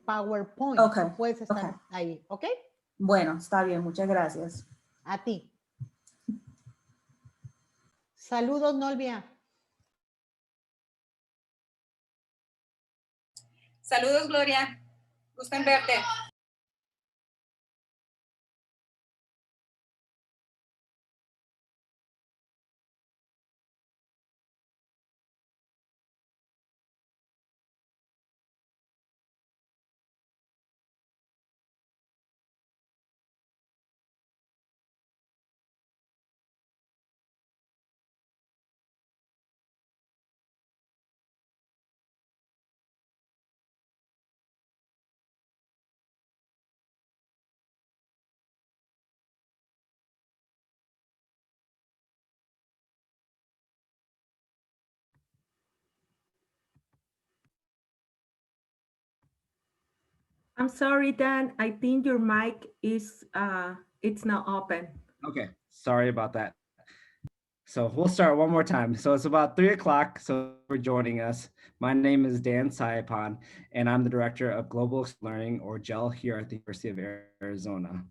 PowerPoint. Okay, Puedes estar okay. ahí, ¿ok? Bueno, está bien, muchas gracias. A ti. Saludos, Nolvia. Saludos, Gloria. Gusto en verte. I'm sorry, Dan. I think your mic is it's not open. Okay, sorry about that. So we'll start one more time. So it's about 3 o'clock. So for joining us, my name is Dan Saipan, and I'm the director of Global Learning, or GEL, here at the University of Arizona.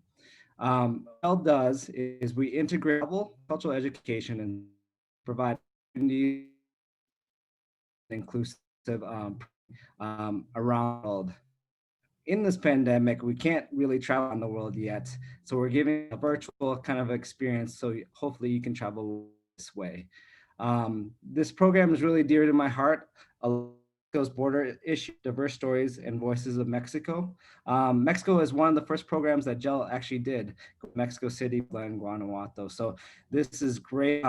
What GEL does is we integrate cultural education and provide inclusive around the world. In this pandemic, we can't really travel around the world yet. So we're giving a virtual kind of experience. So hopefully you can travel this way. This program is really dear to my heart. Mexico's border issue, diverse stories and voices of Mexico. Mexico is one of the first programs that GEL actually did, Mexico City and Guanajuato. So this is great.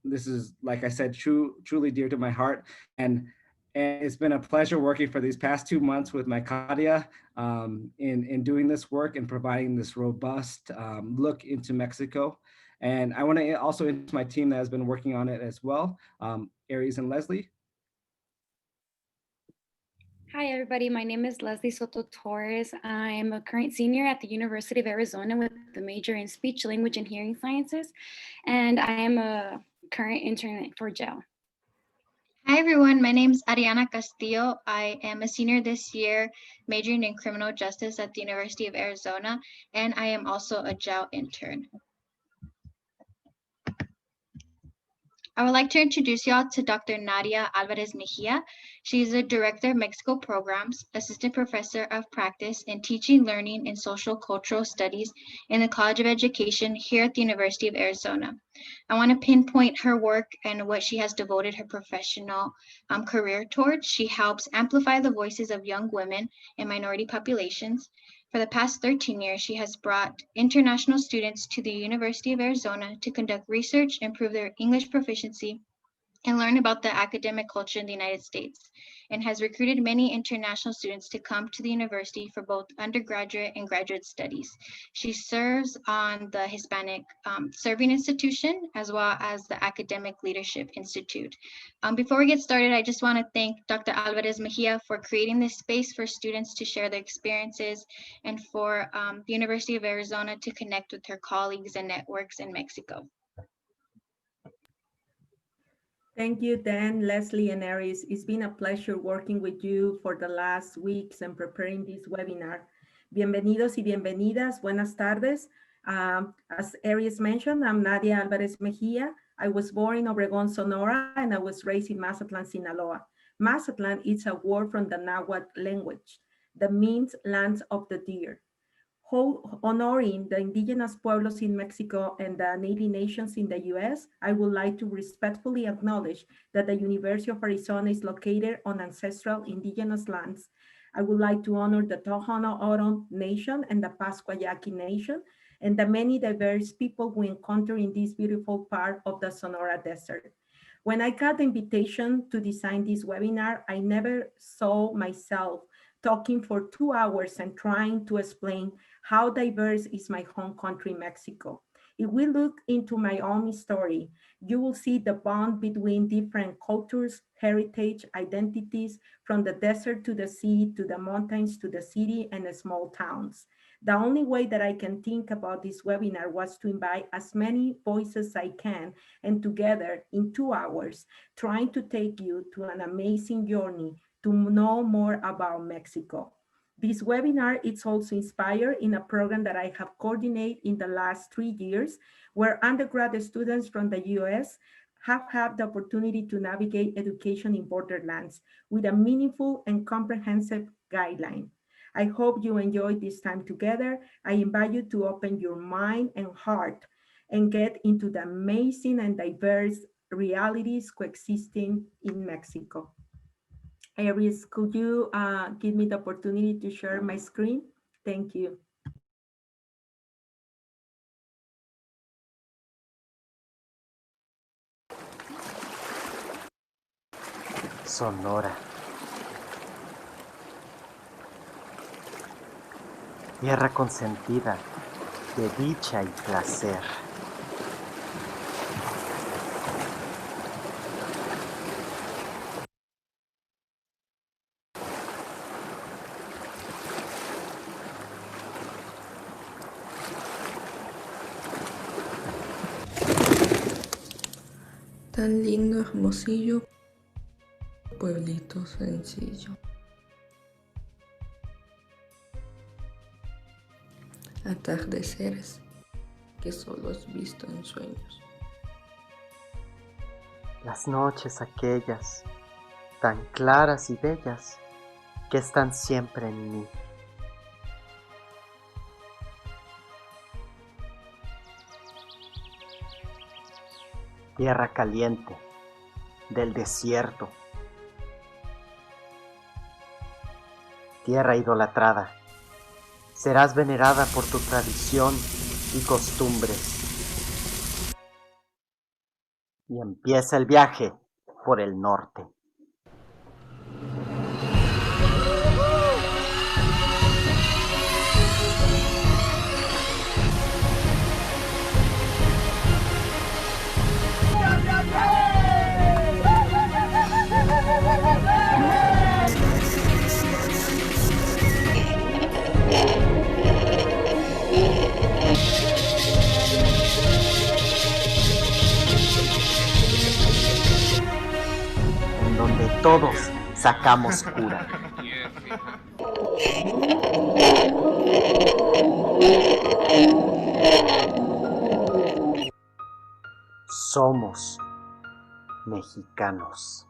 This is, like I said, truly dear to my heart. And it's been a pleasure working for these past 2 months with my Claudia in doing this work and providing this robust look into Mexico. And I want to also introduce my team that has been working on it as well, Aries and Leslie. Hi, everybody. My name is Leslie Soto Torres. I'm a current senior at the University of Arizona with the major in speech, language, and hearing sciences. And I am a current intern for GEL. Hi everyone, my name is Ariana Castillo. I am a senior this year, majoring in criminal justice at the University of Arizona, and I am also a GEL intern. I would like to introduce y'all to Dr. Nadia Alvarez Mejia. She is a director of Mexico programs, assistant professor of practice in teaching, learning, and social cultural studies in the College of Education here at the University of Arizona. I want to pinpoint her work and what she has devoted her professional career towards. She helps amplify the voices of young women and minority populations. For the past 13 years, she has brought international students to the University of Arizona to conduct research, improve their English proficiency, and learn about the academic culture in the United States, and has recruited many international students to come to the university for both undergraduate and graduate studies. She serves on the Hispanic Serving Institution as well as the Academic Leadership Institute. Before we get started, I just want to thank Dr. Alvarez Mejia for creating this space for students to share their experiences and for the University of Arizona to connect with her colleagues and networks in Mexico. Thank you, Dan, Leslie, and Aries. It's been a pleasure working with you for the last weeks and preparing this webinar. Bienvenidos y bienvenidas. Buenas tardes. As Aries mentioned, I'm Nadia Alvarez Mejia. I was born in Obregón, Sonora, and I was raised in Mazatlan, Sinaloa. Mazatlan is a word from the Nahuatl language that means lands of the deer. Honoring the indigenous pueblos in Mexico and the Native nations in the US, I would like to respectfully acknowledge that the University of Arizona is located on ancestral indigenous lands. I would like to honor the Tohono O'odham Nation and the Pasquayaqui Nation and the many diverse people we encounter in this beautiful part of the Sonora Desert. When I got the invitation to design this webinar, I never saw myself talking for 2 hours and trying to explain how diverse is my home country, Mexico. If we look into my own story, you will see the bond between different cultures, heritage, identities, from the desert to the sea, to the mountains, to the city and the small towns. The only way that I can think about this webinar was to invite as many voices as I can, and together in 2 hours, trying to take you to an amazing journey to know more about Mexico. This webinar is also inspired in a program that I have coordinated in the last 3 years, where undergraduate students from the US have had the opportunity to navigate education in borderlands with a meaningful and comprehensive guideline. I hope you enjoyed this time together. I invite you to open your mind and heart and get into the amazing and diverse realities coexisting in Mexico. Aries, could you give me the opportunity to share my screen? Thank you. Sonora. Tierra consentida de dicha y placer. Tan lindo, Hermosillo, pueblito sencillo. Atardeceres que solo has visto en sueños. Las noches aquellas, tan claras y bellas, que están siempre en mí. Tierra caliente, del desierto. Tierra idolatrada, serás venerada por tu tradición y costumbres. Y empieza el viaje por el norte. En donde todos sacamos cura. Somos mexicanos.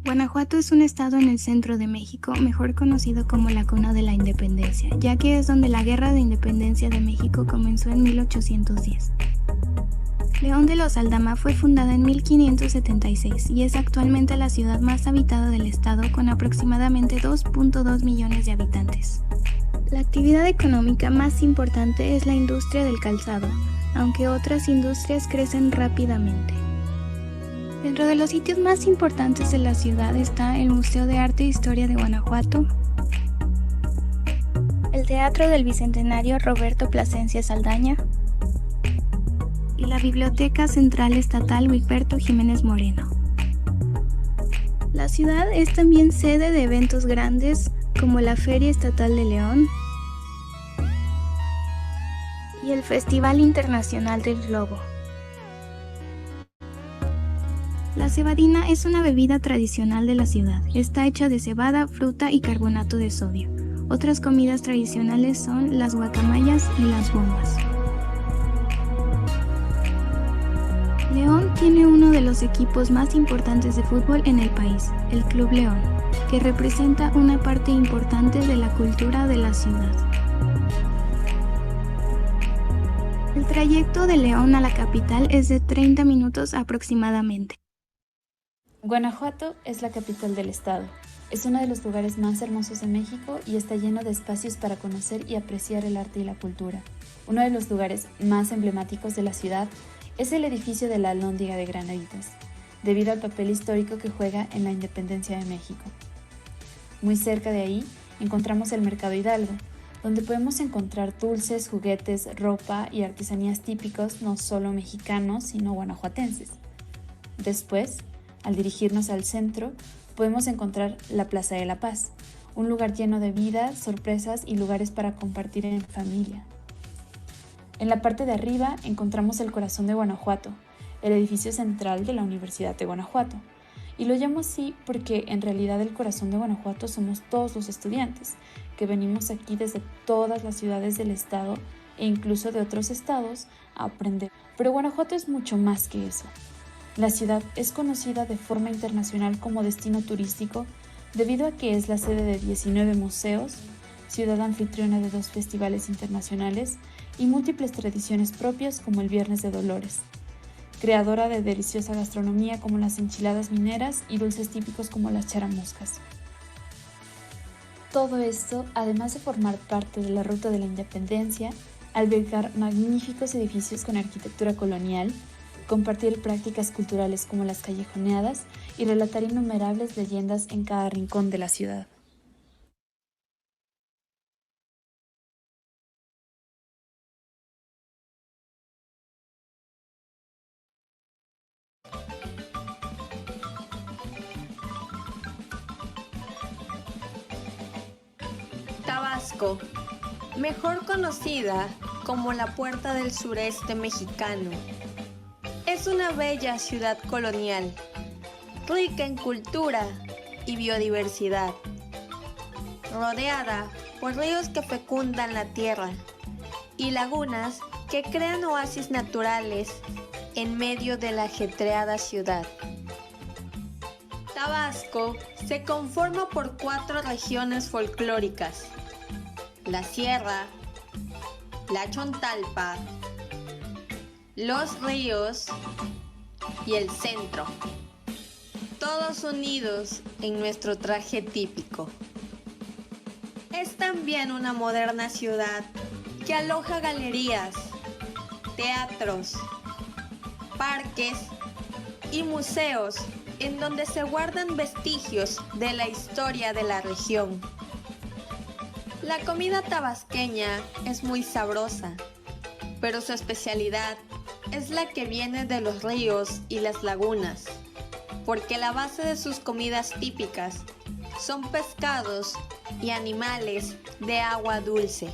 Guanajuato es un estado en el centro de México, mejor conocido como la cuna de la independencia, ya que es donde la Guerra de Independencia de México comenzó en 1810. León de los Aldama fue fundada en 1576 y es actualmente la ciudad más habitada del estado con aproximadamente 2.2 millones de habitantes. La actividad económica más importante es la industria del calzado, aunque otras industrias crecen rápidamente. Dentro de los sitios más importantes de la ciudad está el Museo de Arte e Historia de Guanajuato, el Teatro del Bicentenario Roberto Plasencia Saldaña y la Biblioteca Central Estatal Wilberto Jiménez Moreno. La ciudad es también sede de eventos grandes como la Feria Estatal de León y el Festival Internacional del Globo. La cebadina es una bebida tradicional de la ciudad. Está hecha de cebada, fruta y carbonato de sodio. Otras comidas tradicionales son las guacamayas y las bombas. León tiene uno de los equipos más importantes de fútbol en el país, el Club León, que representa una parte importante de la cultura de la ciudad. El trayecto de León a la capital es de 30 minutos aproximadamente. Guanajuato es la capital del estado. Es uno de los lugares más hermosos de México y está lleno de espacios para conocer y apreciar el arte y la cultura. Uno de los lugares más emblemáticos de la ciudad es el edificio de la Alhóndiga de Granaditas, debido al papel histórico que juega en la independencia de México. Muy cerca de ahí encontramos el Mercado Hidalgo, donde podemos encontrar dulces, juguetes, ropa y artesanías típicos no solo mexicanos, sino guanajuatenses. Después, al dirigirnos al centro, podemos encontrar la Plaza de la Paz, un lugar lleno de vida, sorpresas y lugares para compartir en familia. En la parte de arriba encontramos el corazón de Guanajuato, el edificio central de la Universidad de Guanajuato. Y lo llamo así porque en realidad el corazón de Guanajuato somos todos los estudiantes, que venimos aquí desde todas las ciudades del estado e incluso de otros estados a aprender. Pero Guanajuato es mucho más que eso. La ciudad es conocida de forma internacional como destino turístico debido a que es la sede de 19 museos, ciudad anfitriona de 2 festivales internacionales y múltiples tradiciones propias como el Viernes de Dolores, creadora de deliciosa gastronomía como las enchiladas mineras y dulces típicos como las charamuscas. Todo esto, además de formar parte de la Ruta de la Independencia, albergar magníficos edificios con arquitectura colonial, compartir prácticas culturales como las callejoneadas y relatar innumerables leyendas en cada rincón de la ciudad. Tabasco, mejor conocida como la Puerta del Sureste Mexicano, es una bella ciudad colonial, rica en cultura y biodiversidad, rodeada por ríos que fecundan la tierra y lagunas que crean oasis naturales en medio de la ajetreada ciudad. Tabasco se conforma por 4 regiones folclóricas: la Sierra, la Chontalpa, los Ríos y el Centro, todos unidos en nuestro traje típico. Es también una moderna ciudad que aloja galerías, teatros, parques y museos en donde se guardan vestigios de la historia de la región. La comida tabasqueña es muy sabrosa, pero su especialidad es la que viene de los ríos y las lagunas, porque la base de sus comidas típicas son pescados y animales de agua dulce.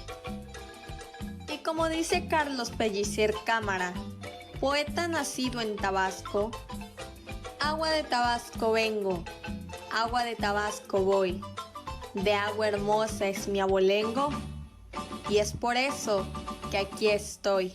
Y como dice Carlos Pellicer Cámara, poeta nacido en Tabasco, agua de Tabasco vengo, agua de Tabasco voy, de agua hermosa es mi abolengo, y es por eso que aquí estoy.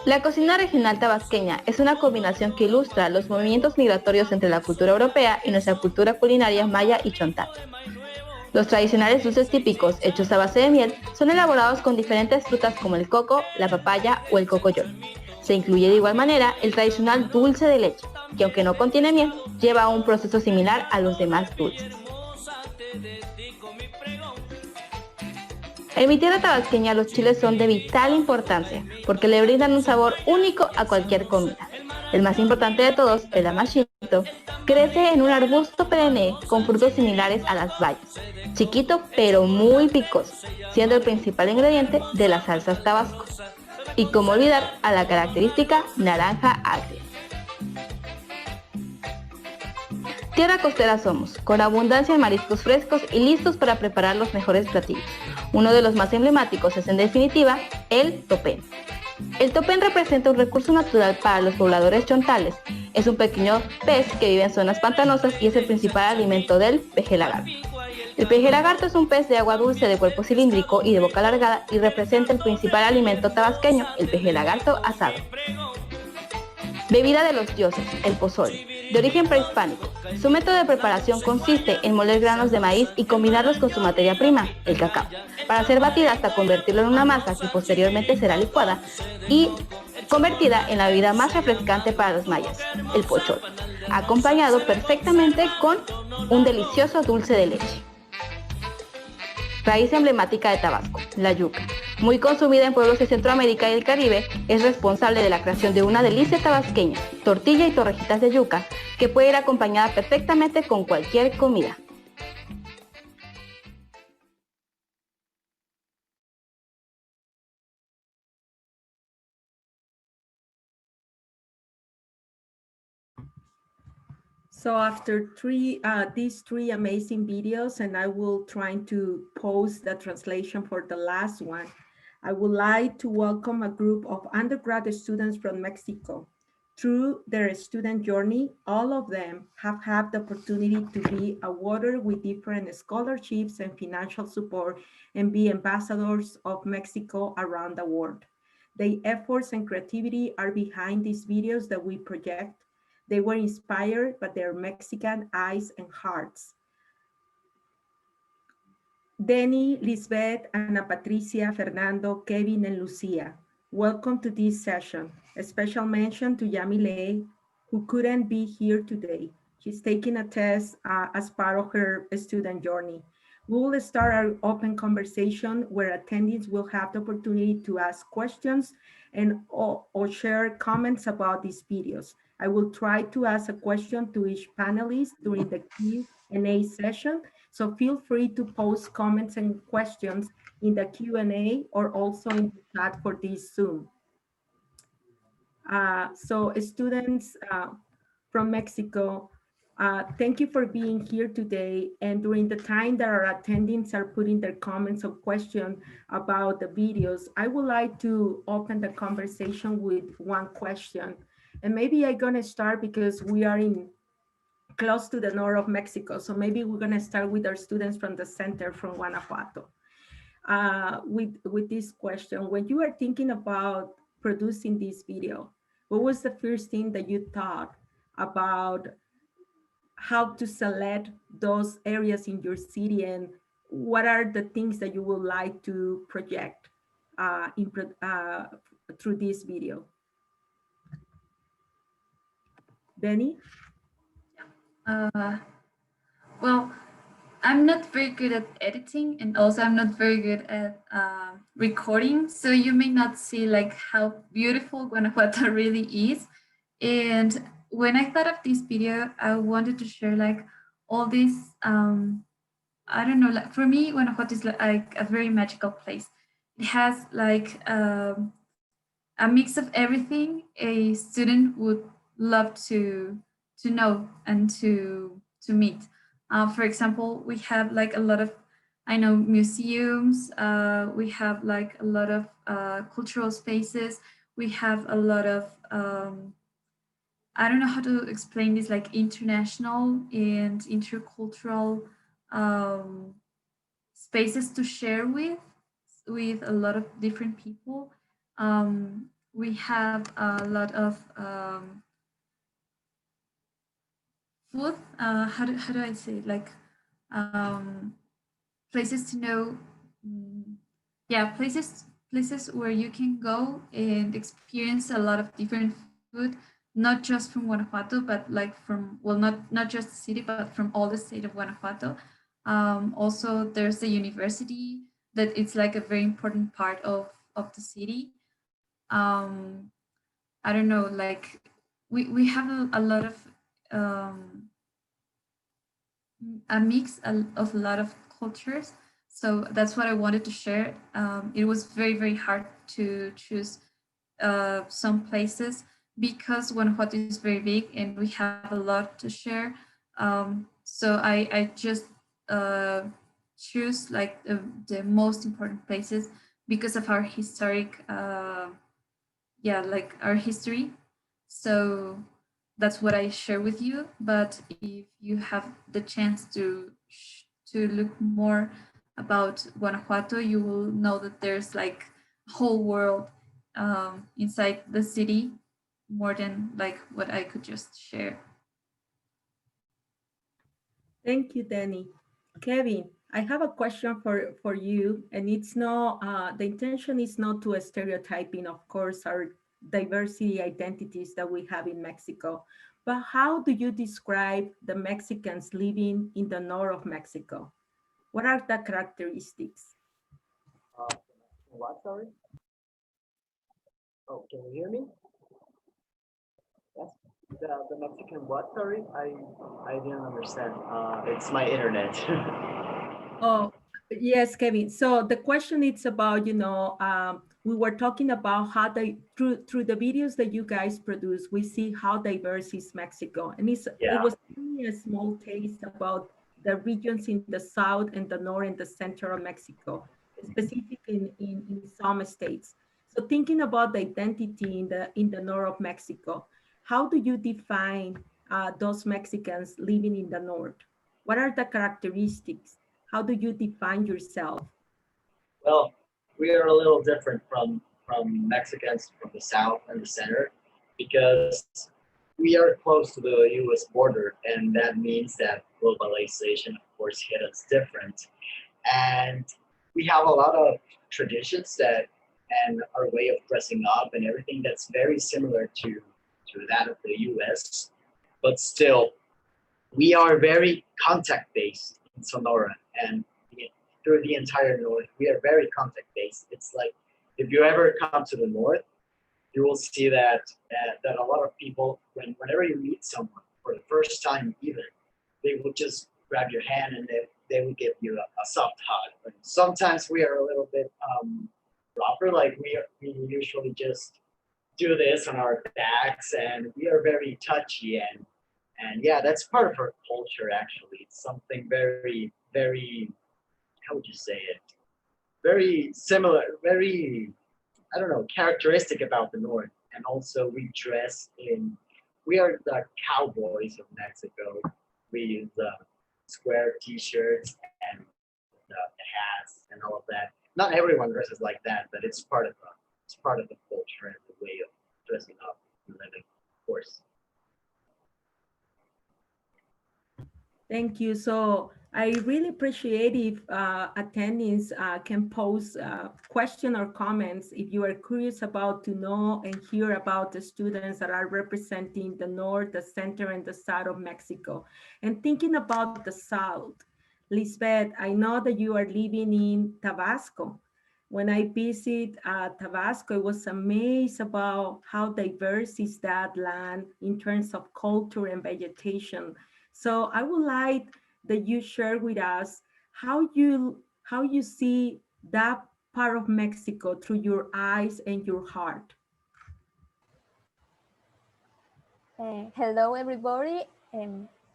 La cocina regional tabasqueña es una combinación que ilustra los movimientos migratorios entre la cultura europea y nuestra cultura culinaria maya y chontal. Los tradicionales dulces típicos hechos a base de miel son elaborados con diferentes frutas como el coco, la papaya o el cocoyol. Se incluye de igual manera el tradicional dulce de leche, que aunque no contiene miel, lleva un proceso similar a los demás dulces. En mi tierra tabasqueña los chiles son de vital importancia porque le brindan un sabor único a cualquier comida. El más importante de todos, el amachito, crece en un arbusto perenne con frutos similares a las bayas, chiquito pero muy picoso, siendo el principal ingrediente de las salsas tabasco. Y cómo olvidar a la característica naranja agria. Tierra costera somos, con abundancia en mariscos frescos y listos para preparar los mejores platillos. Uno de los más emblemáticos es en definitiva el topén. El topén representa un recurso natural para los pobladores chontales, Es un pequeño pez que vive en zonas pantanosas y es el principal alimento del peje lagarto. El peje lagarto es un pez de agua dulce de cuerpo cilíndrico y de boca alargada y representa el principal alimento tabasqueño, el peje lagarto asado. Bebida de los dioses, el pozole. De origen prehispánico, su método de preparación consiste en moler granos de maíz y combinarlos con su materia prima, el cacao, para ser batida hasta convertirlo en una masa que posteriormente será licuada y convertida en la bebida más refrescante para los mayas, el pochol, acompañado perfectamente con un delicioso dulce de leche. Raíz emblemática de Tabasco, la yuca. Muy consumida en pueblos de Centroamérica y el Caribe, es responsable de la creación de una delicia tabasqueña, tortilla y torrejitas de yuca, que puede ir acompañada perfectamente con cualquier comida. So after these three amazing videos, and I will try to post the translation for the last one, I would like to welcome a group of undergraduate students from Mexico. Through their student journey, all of them have had the opportunity to be awarded with different scholarships and financial support and be ambassadors of Mexico around the world. Their efforts and creativity are behind these videos that we project. They were inspired by their Mexican eyes and hearts. Denny, Lisbeth, Ana Patricia, Fernando, Kevin, and Lucia, welcome to this session. A special mention to Yamile, who couldn't be here today. She's taking a test as part of her student journey. We will start our open conversation where attendees will have the opportunity to ask questions and or share comments about these videos. I will try to ask a question to each panelist during the Q&A session, so feel free to post comments and questions in the Q&A or also in the chat for this Zoom. So students from Mexico, thank you for being here today. And during the time that our attendees are putting their comments or questions about the videos, I would like to open the conversation with one question. And maybe I'm gonna start because we are close to the north of Mexico. So maybe we're gonna start with our students from the center from Guanajuato. With this question, when you are thinking about producing this video, what was the first thing that you thought about how to select those areas in your city, and what are the things that you would like to project through this video? Benny? Well, I'm not very good at editing, and also I'm not very good at recording. So you may not see like how beautiful Guanajuato really is. And when I thought of this video, I wanted to share like all these, I don't know, like for me, Guanajuato is like a very magical place. It has like a mix of everything a student would love to know and to meet. For example, we have like a lot of, I know, museums. We have like a lot of cultural spaces. We have a lot of, I don't know how to explain this, like international and intercultural spaces to share with a lot of different people. We have a lot of food. How do I say it? Like places to know. Yeah, places where you can go and experience a lot of different food, not just from Guanajuato, but like from, well, not just the city, but from all the state of Guanajuato. Also, there's the university that it's like a very important part of the city. I don't know, like we have a lot of a mix of a lot of cultures. So that's what I wanted to share. It was very, very hard to choose some places because Guanajuato is very big and we have a lot to share. So I just choose like the most important places because of our historic, yeah, like our history. So that's what I share with you. But if you have the chance to look more about Guanajuato, you will know that there's like a whole world inside the city, more than like what I could just share. Thank you, Danny. Kevin, I have a question for you, and it's not, the intention is not to stereotyping, of course, our diversity identities that we have in Mexico, but how do you describe the Mexicans living in the north of Mexico? What are the characteristics? What, sorry? Oh, can you hear me? Yes. The Mexican what, sorry? I didn't understand. It's my internet. Oh, yes, Kevin. So the question is about, we were talking about how through the videos that you guys produce, we see how diverse is Mexico. And it was only a small taste about the regions in the south and the north and the center of Mexico, specifically in some states. So thinking about the identity in the north of Mexico, how do you define those Mexicans living in the north? What are the characteristics? How do you define yourself? Well, we are a little different from Mexicans from the south and the center because we are close to the U.S. border, and that means that globalization, of course, hit us different. And we have a lot of traditions and our way of dressing up and everything that's very similar to that of the U.S. But still, we are very contact-based in Sonora, and through the entire north, we are very contact-based. It's like if you ever come to the north, you will see that a lot of people, whenever you meet someone for the first time, even they will just grab your hand and they will give you a soft hug. But sometimes we are a little bit rougher, like we usually just do this on our backs, and we are very touchy and yeah, that's part of our culture. Actually, it's something very, very, how would you say it? Very similar, very, I don't know, characteristic about the North. And also we are the cowboys of Mexico. We use square t-shirts and the hats and all of that. Not everyone dresses like that, but it's part of the culture and the way of dressing up and living, of course. Thank you. So I really appreciate if attendees can pose questions or comments if you are curious about to know and hear about the students that are representing the North, the Center, and the South of Mexico. And thinking about the South, Lisbeth, I know that you are living in Tabasco. When I visit Tabasco, I was amazed about how diverse is that land in terms of culture and vegetation. So I would like that you share with us how you see that part of Mexico through your eyes and your heart. Hello, everybody.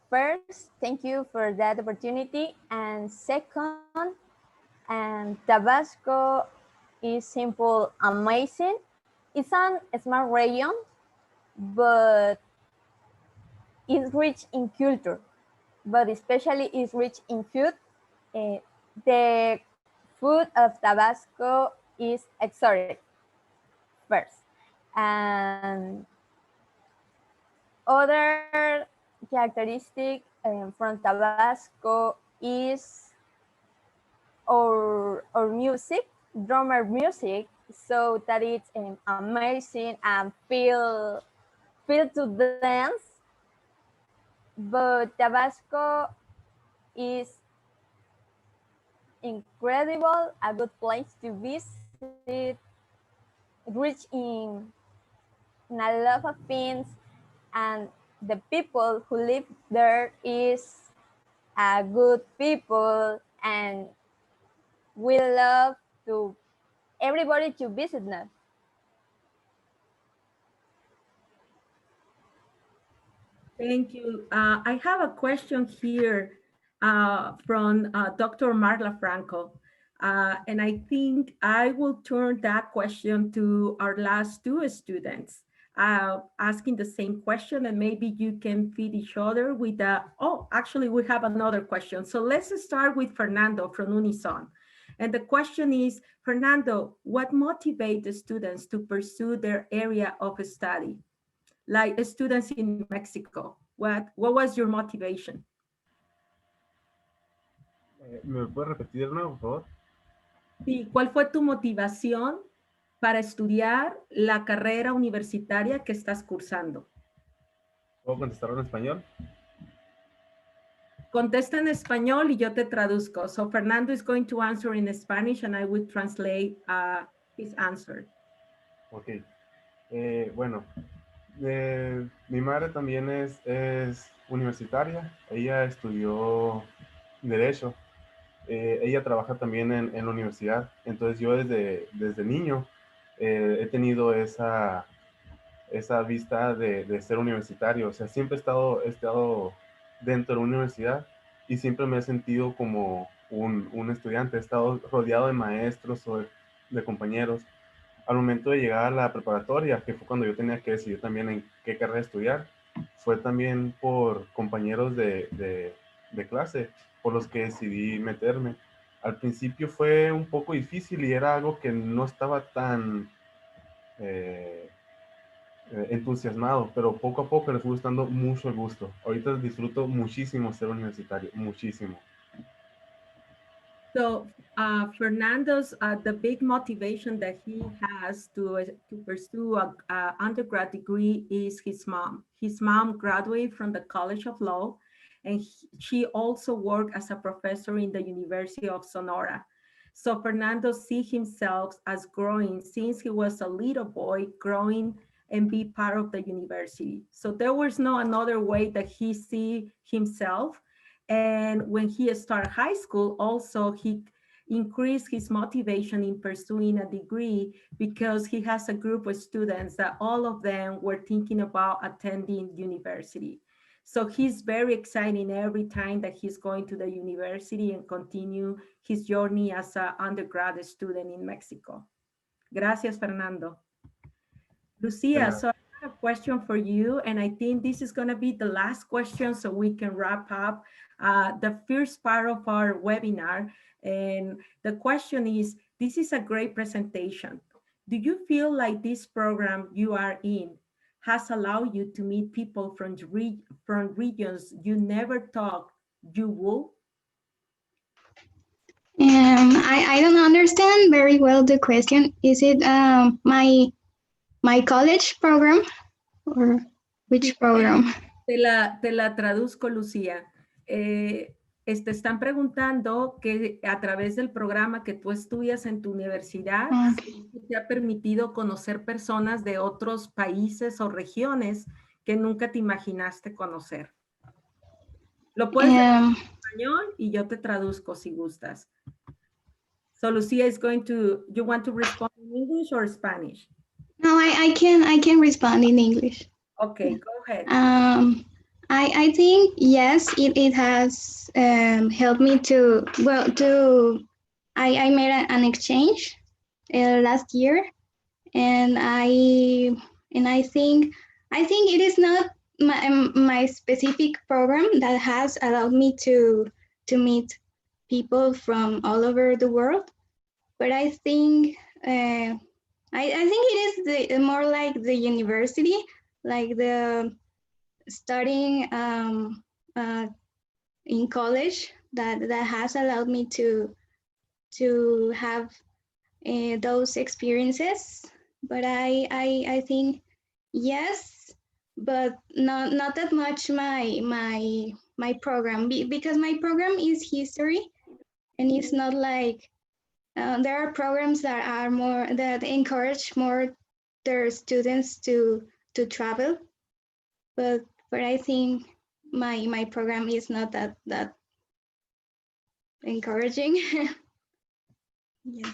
First, thank you for that opportunity. And second, Tabasco is simple, amazing. It's a small region, but it's rich in culture, but especially it's rich in food. The food of Tabasco is exotic first. And other characteristic from Tabasco is our music, drummer music, so that it's amazing and feel to dance. But Tabasco is incredible, a good place to visit, rich in a lot of things, and the people who live there is a good people, and we love to everybody to visit them. Thank you. I have a question here from Dr. Marla Franco. And I think I will turn that question to our last two students. asking the same question, and maybe you can feed each other with oh, actually we have another question. So let's start with Fernando from Unison. And the question is, Fernando, what motivates the students to pursue their area of study? Like students in Mexico, what was your motivation? ¿Me puede repetir de nuevo, por favor? Sí, ¿cuál fue tu motivación para estudiar la carrera universitaria que estás cursando? ¿Puedo contestarlo en español? Contesta en español y yo te traduzco. So Fernando is going to answer in Spanish and I will translate his answer. Ok. Bueno, mi madre también es universitaria. Ella estudió Derecho. Ella trabaja también en la universidad. Entonces yo desde niño he tenido esa vista de ser universitario. O sea, siempre he estado dentro de una universidad y siempre me he sentido como un estudiante. He estado rodeado de maestros o de compañeros. Al momento de llegar a la preparatoria, que fue cuando yo tenía que decidir también en qué carrera estudiar, fue también por compañeros de clase por los que decidí meterme. Al principio fue un poco difícil y era algo que no estaba tan entusiasmado, pero poco a poco le fue gustando mucho el gusto. Ahorita disfruto muchísimo ser universitario, muchísimo. So Fernando's, the big motivation that he has to pursue a undergrad degree is his mom. His mom graduated from the College of Law, and she also worked as a professor in the University of Sonora. So Fernando sees himself as growing since he was a little boy, growing and be part of the university. So there was no another way that he see himself. And when he started high school, also he increased his motivation in pursuing a degree because he has a group of students that all of them were thinking about attending university. So he's very excited every time that he's going to the university and continue his journey as an undergrad student in Mexico. Gracias, Fernando. Lucia, so I have a question for you, and I think this is going to be the last question so we can wrap up the first part of our webinar. And the question is, this is a great presentation. Do you feel like this program you are in has allowed you to meet people from regions you never thought you would? I don't understand very well the question. Is it my college program or which program? Te la traduzco, Lucía. Están preguntando que a través del programa que tú estudias en tu universidad, te ha permitido conocer personas de otros países o regiones que nunca te imaginaste conocer. Lo puedes decir en español y yo te traduzco si gustas. So Lucia is going to, you want to respond in English or Spanish? No, I can respond in English. Okay, go ahead. I think, yes, it has helped me to, well, I made an exchange last year, and I think it is not my specific program that has allowed me to meet people from all over the world, but I think I think it is more like the university, like the studying in college that has allowed me to have those experiences. But I think yes, but not that much my program, because my program is history, and it's not like there are programs that are more, that encourage more their students to travel, but I think my program is not that encouraging. Yeah.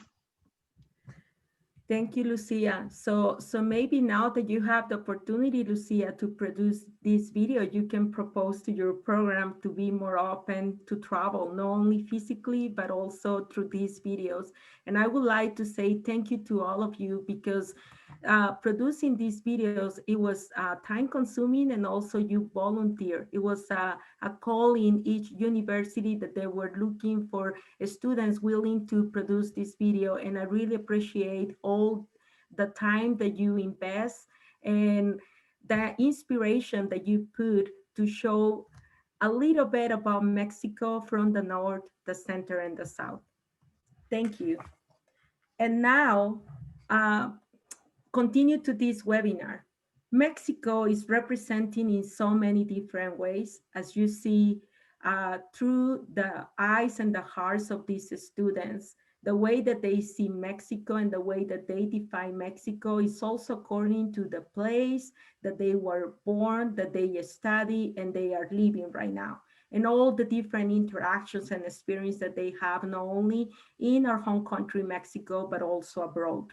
Thank you, Lucia. So maybe now that you have the opportunity, Lucia, to produce this video, you can propose to your program to be more open to travel, not only physically, but also through these videos. And I would like to say thank you to all of you, because producing these videos, it was time consuming, and also you volunteer. It was a call in each university that they were looking for students willing to produce this video. And I really appreciate all the time that you invest and the inspiration that you put to show a little bit about Mexico from the north, the center, and the south. Thank you. And now, continue to this webinar. Mexico is representing in so many different ways, as you see through the eyes and the hearts of these students. The way that they see Mexico and the way that they define Mexico is also according to the place that they were born, that they study, and they are living right now. And all the different interactions and experience that they have, not only in our home country, Mexico, but also abroad.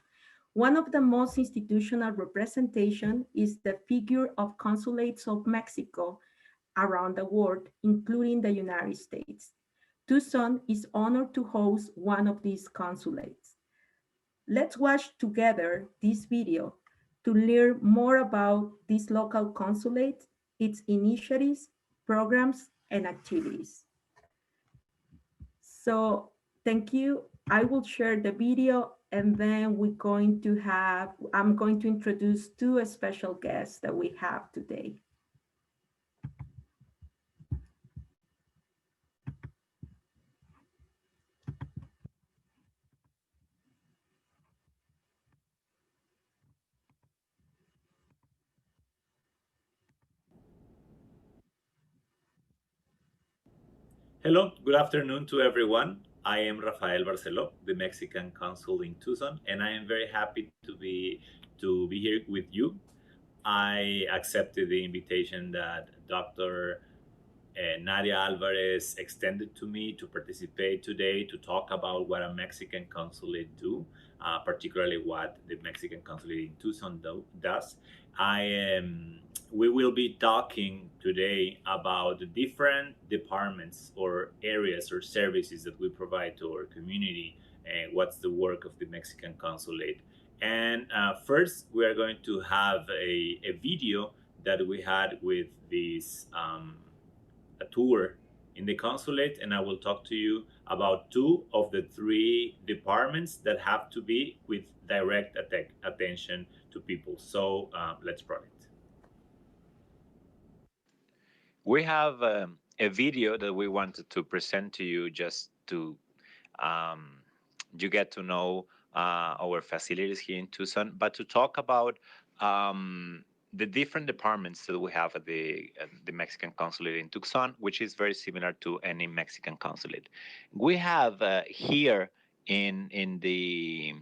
One of the most institutional representation is the figure of consulates of Mexico around the world, including the United States. Tucson is honored to host one of these consulates. Let's watch together this video to learn more about this local consulate, its initiatives, programs, and activities. So thank you. I will share the video, and then I'm going to introduce two special guests that we have today. Hello, good afternoon to everyone. I am Rafael Barceló, the Mexican consul in Tucson, and I am very happy to be here with you. I accepted the invitation that Dr. Nadia Alvarez extended to me to participate today to talk about what a Mexican consulate do, particularly what the Mexican consulate in Tucson does. We will be talking today about the different departments or areas or services that we provide to our community and what's the work of the Mexican consulate. And first, we are going to have a video that we had with this a tour in the consulate, and I will talk to you about two of the three departments that have to be with direct attention to people. So let's roll it. We have a video that we wanted to present to you just to you get to know our facilities here in Tucson, but to talk about the different departments that we have at the Mexican consulate in Tucson, which is very similar to any Mexican consulate. We have here in the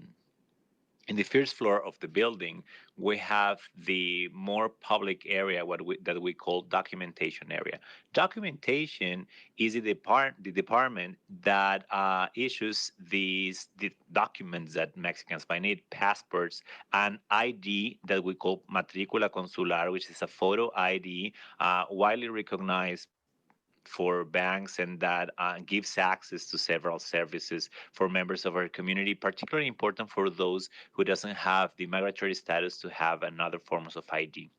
first floor of the building, we have the more public area, that we call documentation area. Documentation is the department that issues the documents that Mexicans might need, passports, and ID that we call matrícula consular, which is a photo ID, widely recognized for banks, and that gives access to several services for members of our community, particularly important for those who doesn't have the migratory status to have another forms of ID.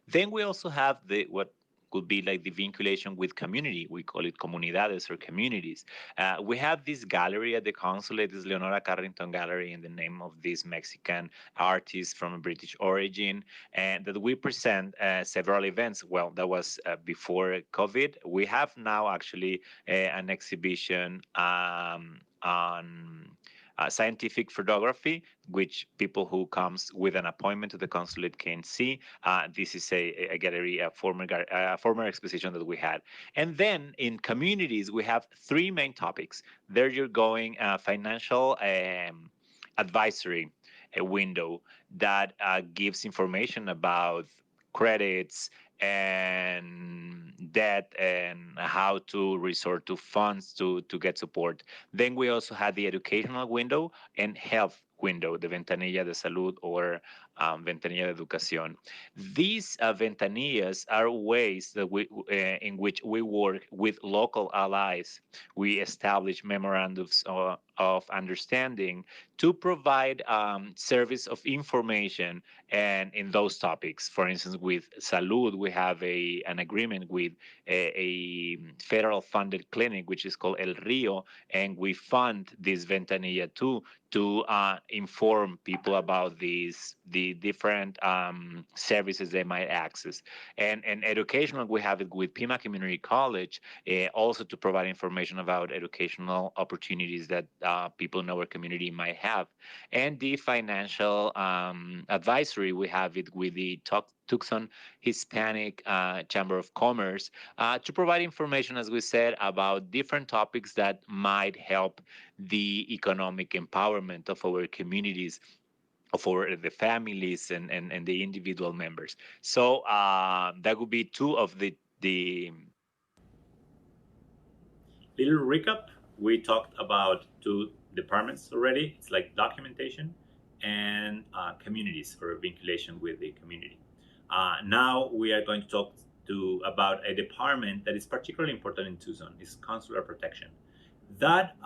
Then we also have what could be like the vinculation with community. We call it comunidades or communities. We have this gallery at the consulate, this Leonora Carrington Gallery, in the name of this Mexican artist from a British origin, and that we present several events. Well, that was before COVID. We have now actually an exhibition on scientific photography, which people who comes with an appointment to the consulate can see. This is a gallery, a former exposition that we had. And then in communities, we have three main topics. There you're going financial advisory, a window that gives information about credits and debt and how to resort to funds to get support. Then we also had the educational window and health window, the ventanilla de salud, or Ventanilla de Educación. These ventanillas are ways that in which we work with local allies. We establish memorandums of understanding to provide service of information and in those topics. For instance, with Salud, we have an agreement with a federal funded clinic, which is called El Rio, and we fund this Ventanilla too to inform people about the different services they might access. And educational, we have it with Pima Community College, also to provide information about educational opportunities that people in our community might have. And the financial advisory, we have it with the Tucson Hispanic Chamber of Commerce to provide information, as we said, about different topics that might help the economic empowerment of our communities, for the families and the individual members. So that would be two of the little recap. We talked about two departments already. It's like documentation and communities, or vinculation with the community. Now we are going to talk about a department that is particularly important in Tucson. It's consular protection. That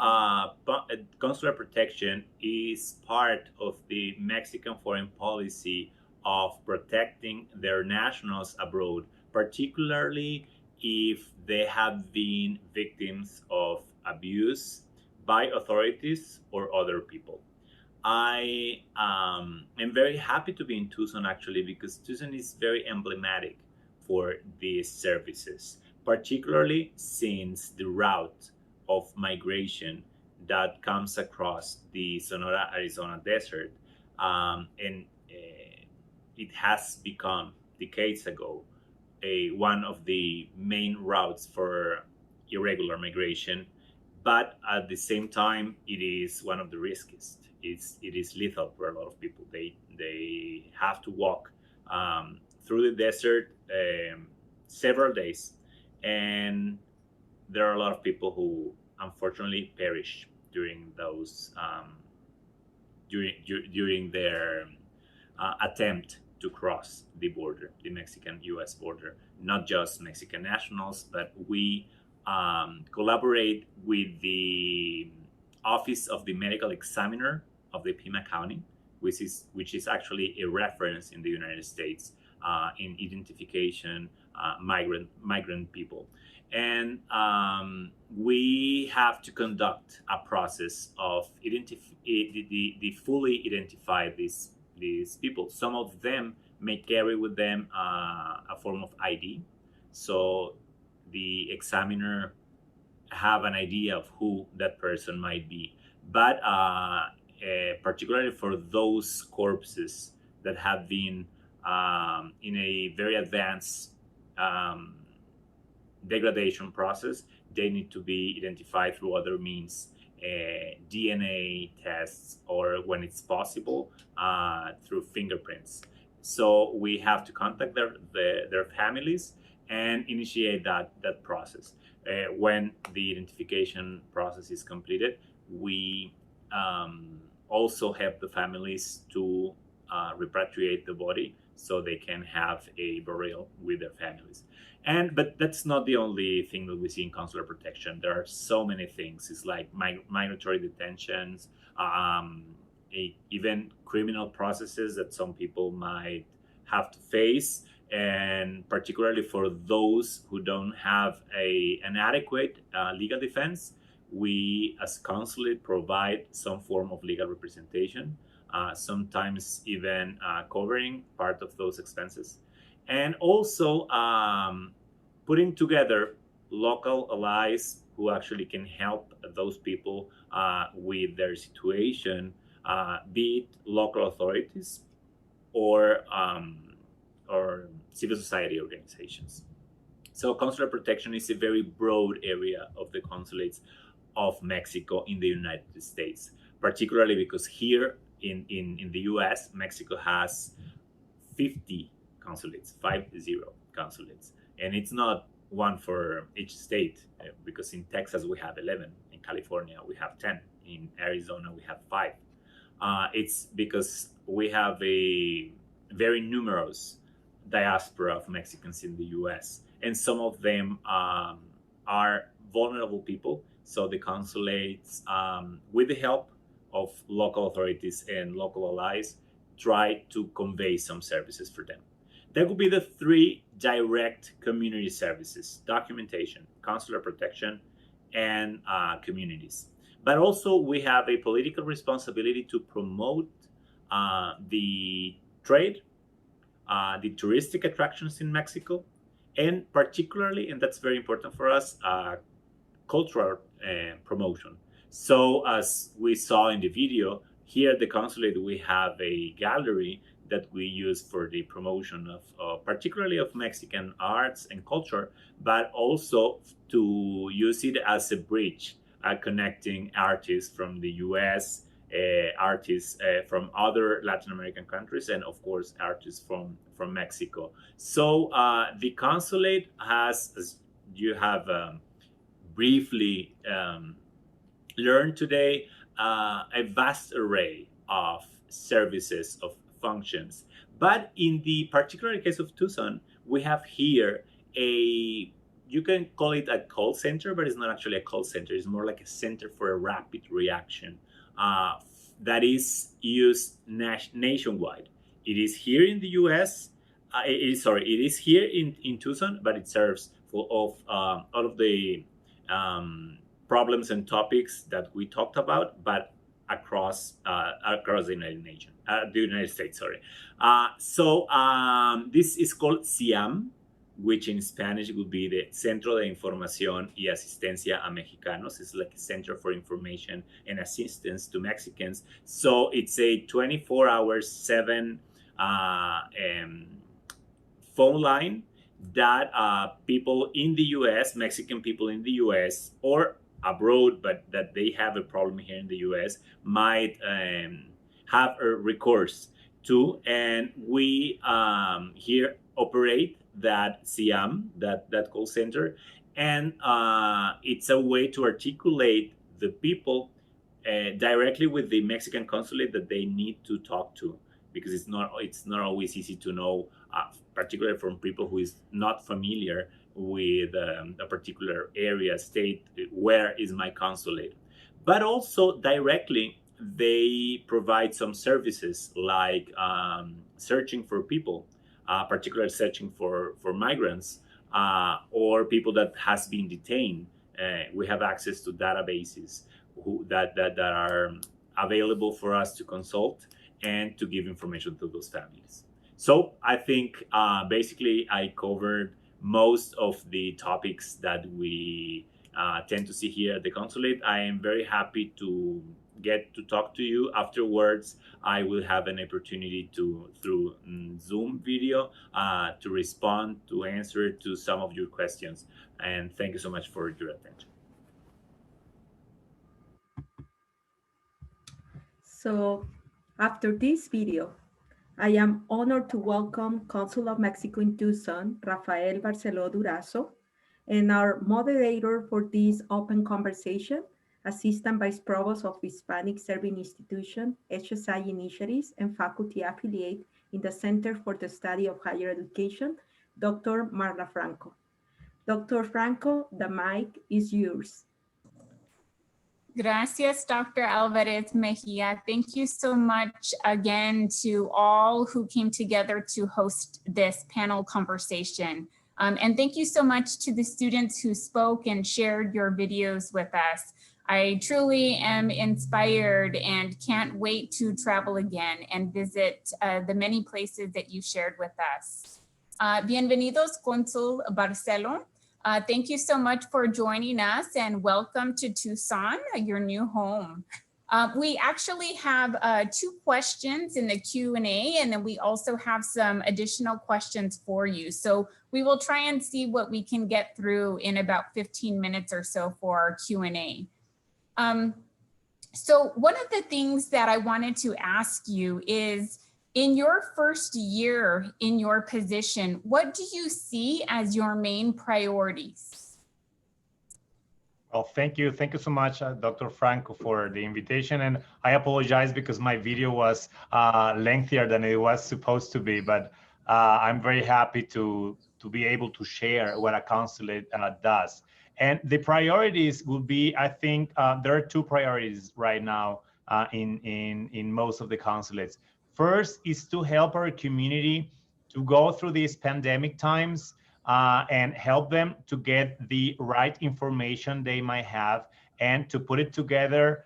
consular protection is part of the Mexican foreign policy of protecting their nationals abroad, particularly if they have been victims of abuse by authorities or other people. I am very happy to be in Tucson, actually, because Tucson is very emblematic for these services, particularly since the route of migration that comes across the Sonora, Arizona desert. And it has become, decades ago, one of the main routes for irregular migration. But at the same time, it is one of the riskiest. It is lethal for a lot of people. They have to walk through the desert several days, and there are a lot of people who unfortunately perish during those during their attempt to cross the border, the Mexican-U.S. border. Not just Mexican nationals, but we collaborate with the Office of the Medical Examiner of the Pima County, which is actually a reference in the United States in identification migrant people. And we have to conduct a process of fully identify these people. Some of them may carry with them a form of ID, so the examiner have an idea of who that person might be. But particularly for those corpses that have been in a very advanced degradation process, they need to be identified through other means, DNA tests, or when it's possible, through fingerprints. So we have to contact their families and initiate that process. When the identification process is completed, we also help the families to repatriate the body so they can have a burial with their families. But that's not the only thing that we see in consular protection. There are so many things. It's like migratory detentions, even criminal processes that some people might have to face, and particularly for those who don't have an adequate legal defense, we as consulate provide some form of legal representation, sometimes even covering part of those expenses. And also putting together local allies who actually can help those people with their situation, be it local authorities or civil society organizations. So consular protection is a very broad area of the consulates of Mexico in the United States, particularly because here in the US, Mexico has 50 consulates, 50 consulates. And it's not one for each state, because in Texas we have 11, in California we have 10, in Arizona we have 5. It's because we have a very numerous diaspora of Mexicans in the US. And some of them are vulnerable people. So the consulates, with the help of local authorities and local allies, try to convey some services for them. That would be the three direct community services: documentation, consular protection, and communities. But also we have a political responsibility to promote the trade, the touristic attractions in Mexico, and particularly, and that's very important for us, cultural promotion. So as we saw in the video, here at the consulate, we have a gallery that we use for the promotion of particularly of Mexican arts and culture, but also to use it as a bridge connecting artists from the US, artists from other Latin American countries, and of course artists from Mexico. So the consulate has, as you have briefly learned today, a vast array of services, of functions. But in the particular case of Tucson, we have here you can call it a call center, but it's not actually a call center. It's more like a center for a rapid reaction that is used nationwide. It is here in the US. It is here in Tucson, but it serves for all of the problems and topics that we talked about, but across the United States. This is called CIAM, which in Spanish would be the Centro de Información y Asistencia a Mexicanos. It's like a Center for Information and Assistance to Mexicans. So it's a 24-hour, 7 phone line that people in the US, Mexican people in the US or abroad, but that they have a problem here in the US, might have a recourse to. And we here operate that CIAM, that call center. And it's a way to articulate the people directly with the Mexican consulate that they need to talk to, because it's not always easy to know, particularly from people who is not familiar with a particular area, state, where is my consulate. But also directly, they provide some services like searching for people, particularly searching for migrants or people that has been detained. We have access to databases that are available for us to consult and to give information to those families. So I think basically I covered most of the topics that we tend to see here at the consulate. I am very happy to get to talk to you afterwards. I will have an opportunity through Zoom video to respond, to answer to some of your questions. And thank you so much for your attention. So after this video, I am honored to welcome Consul of Mexico in Tucson, Rafael Barceló Durazo, and our moderator for this open conversation, Assistant Vice Provost of Hispanic Serving Institution, HSI Initiatives, and Faculty Affiliate in the Center for the Study of Higher Education, Dr. Marla Franco. Dr. Franco, the mic is yours. Gracias, Dr. Alvarez Mejia. Thank you so much again to all who came together to host this panel conversation. And thank you so much to the students who spoke and shared your videos with us. I truly am inspired and can't wait to travel again and visit the many places that you shared with us. Bienvenidos, Consul Barceló. Thank you so much for joining us and welcome to Tucson, your new home. We actually have 2 questions in the Q&A, and then we also have some additional questions for you. So we will try and see what we can get through in about 15 minutes or so for our Q&A. So one of the things that I wanted to ask you is, in your first year in your position, what do you see as your main priorities? Well, thank you. Thank you so much, Dr. Franco, for the invitation. And I apologize because my video was lengthier than it was supposed to be, but I'm very happy to be able to share what a consulate does. And the priorities will be, I think, there are two priorities right now in most of the consulates. First is to help our community to go through these pandemic times and help them to get the right information they might have and to put it together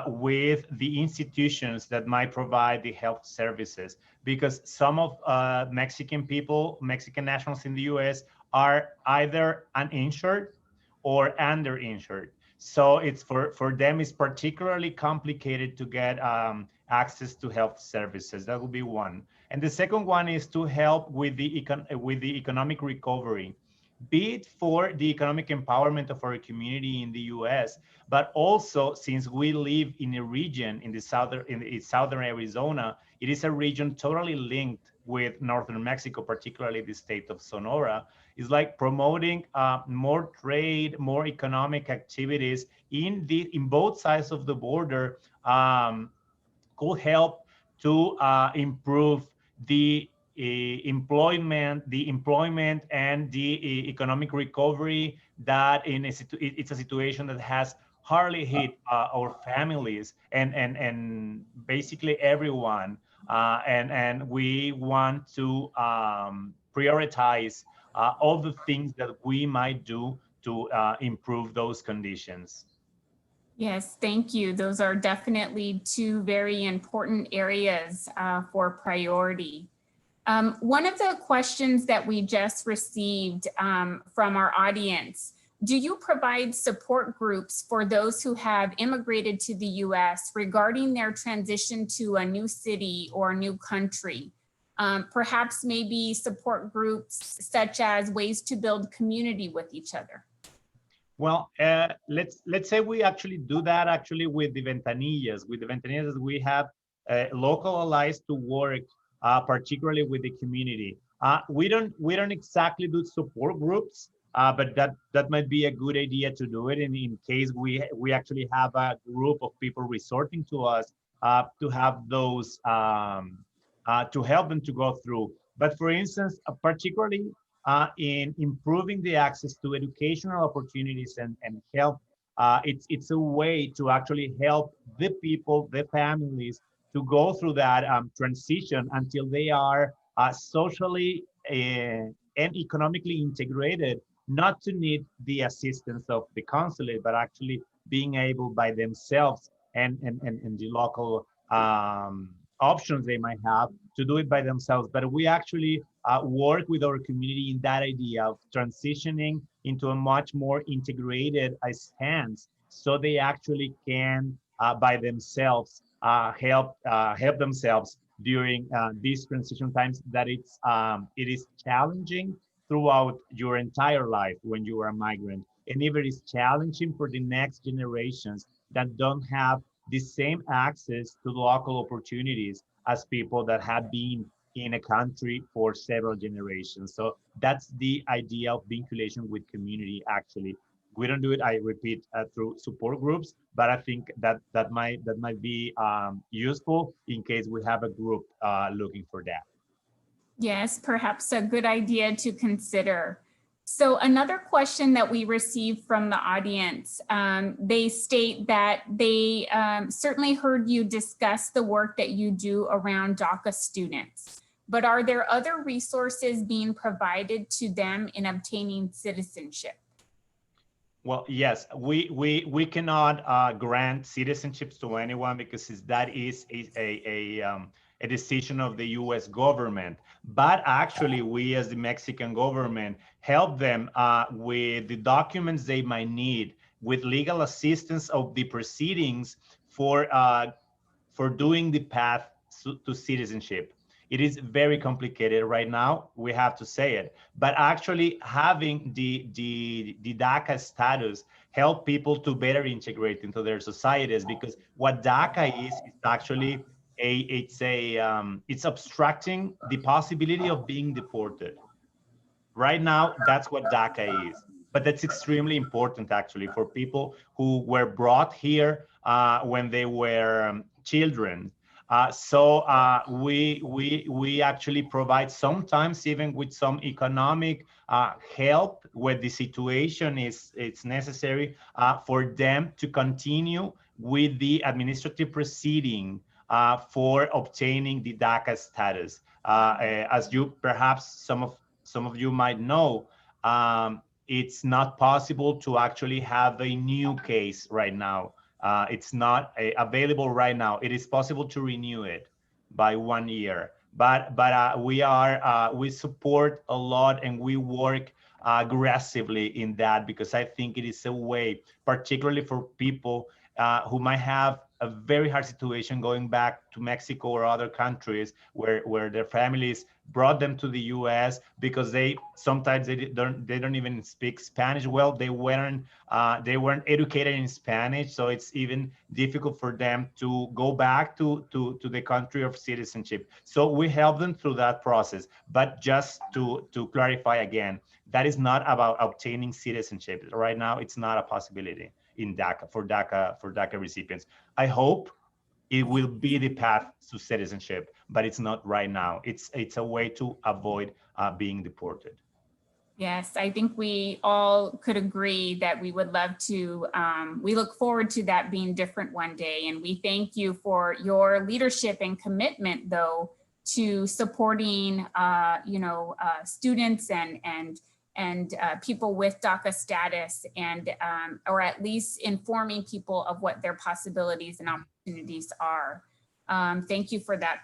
with the institutions that might provide the health services. Because some of Mexican people, Mexican nationals in the US are either uninsured or underinsured. So it's for them, it's particularly complicated to get access to health services. That would be one. And the second one is to help with the economic recovery, be it for the economic empowerment of our community in the US, but also since we live in a region in the southern Arizona, it is a region totally linked with northern Mexico, particularly the state of Sonora. It's like promoting more trade, more economic activities in both sides of the border could help to improve the employment and the economic recovery that it's a situation that has hardly hit our families and basically everyone. And we want to prioritize all the things that we might do to improve those conditions. Yes, thank you. Those are definitely two very important areas for priority. One of the questions that we just received from our audience, do you provide support groups for those who have immigrated to the US regarding their transition to a new city or a new country? Perhaps maybe support groups such as ways to build community with each other. Well, let's say we actually do that actually with the ventanillas. With the ventanillas, we have local allies to work particularly with the community. We don't exactly do support groups, but that might be a good idea to do it in case we actually have a group of people resorting to us to have those to help them to go through. But for instance, particularly in improving the access to educational opportunities and help. It's a way to actually help the people, the families, to go through that transition until they are socially and economically integrated, not to need the assistance of the consulate, but actually being able by themselves and the local options they might have to do it by themselves. But we actually work with our community in that idea of transitioning into a much more integrated stance, so they actually can by themselves help themselves during these transition times that it is challenging throughout your entire life when you are a migrant. And if it is challenging for the next generations that don't have the same access to local opportunities as people that have been in a country for several generations. So that's the idea of vinculation with community. Actually, we don't do it, I repeat, through support groups, but I think that might be useful in case we have a group looking for that. Yes, perhaps a good idea to consider. So another question that we received from the audience, they state that they certainly heard you discuss the work that you do around DACA students, but are there other resources being provided to them in obtaining citizenship? Well, yes, we cannot grant citizenships to anyone because that is a decision of the U.S. government. But actually, we as the Mexican government help them with the documents they might need, with legal assistance of the proceedings for doing the path to citizenship. It is very complicated right now, we have to say it, but actually having the DACA status help people to better integrate into their societies, because what DACA is actually it's obstructing the possibility of being deported. Right now, that's what DACA is. but that's extremely important actually for people who were brought here when they were children. We actually provide sometimes even with some economic help where the situation it's necessary for them to continue with the administrative proceeding for obtaining the DACA status. As you perhaps some of you might know, it's not possible to actually have a new case right now. It's not available right now. It is possible to renew it by 1 year, but we support a lot and we work aggressively in that, because I think it is a way, particularly for people who might have a very hard situation going back to Mexico or other countries where their families brought them to the U.S. because they don't even speak Spanish well. They weren't educated in Spanish, so it's even difficult for them to go back to the country of citizenship. So we help them through that process. But just to clarify again, that is not about obtaining citizenship. Right now, it's not a possibility in DACA for DACA recipients. I hope it will be the path to citizenship, but it's not right now. It's a way to avoid being deported. Yes, I think we all could agree that we would love to, we look forward to that being different one day. And we thank you for your leadership and commitment, though, to supporting, students and people with DACA status, and or at least informing people of what their possibilities and opportunities are. Thank you for that.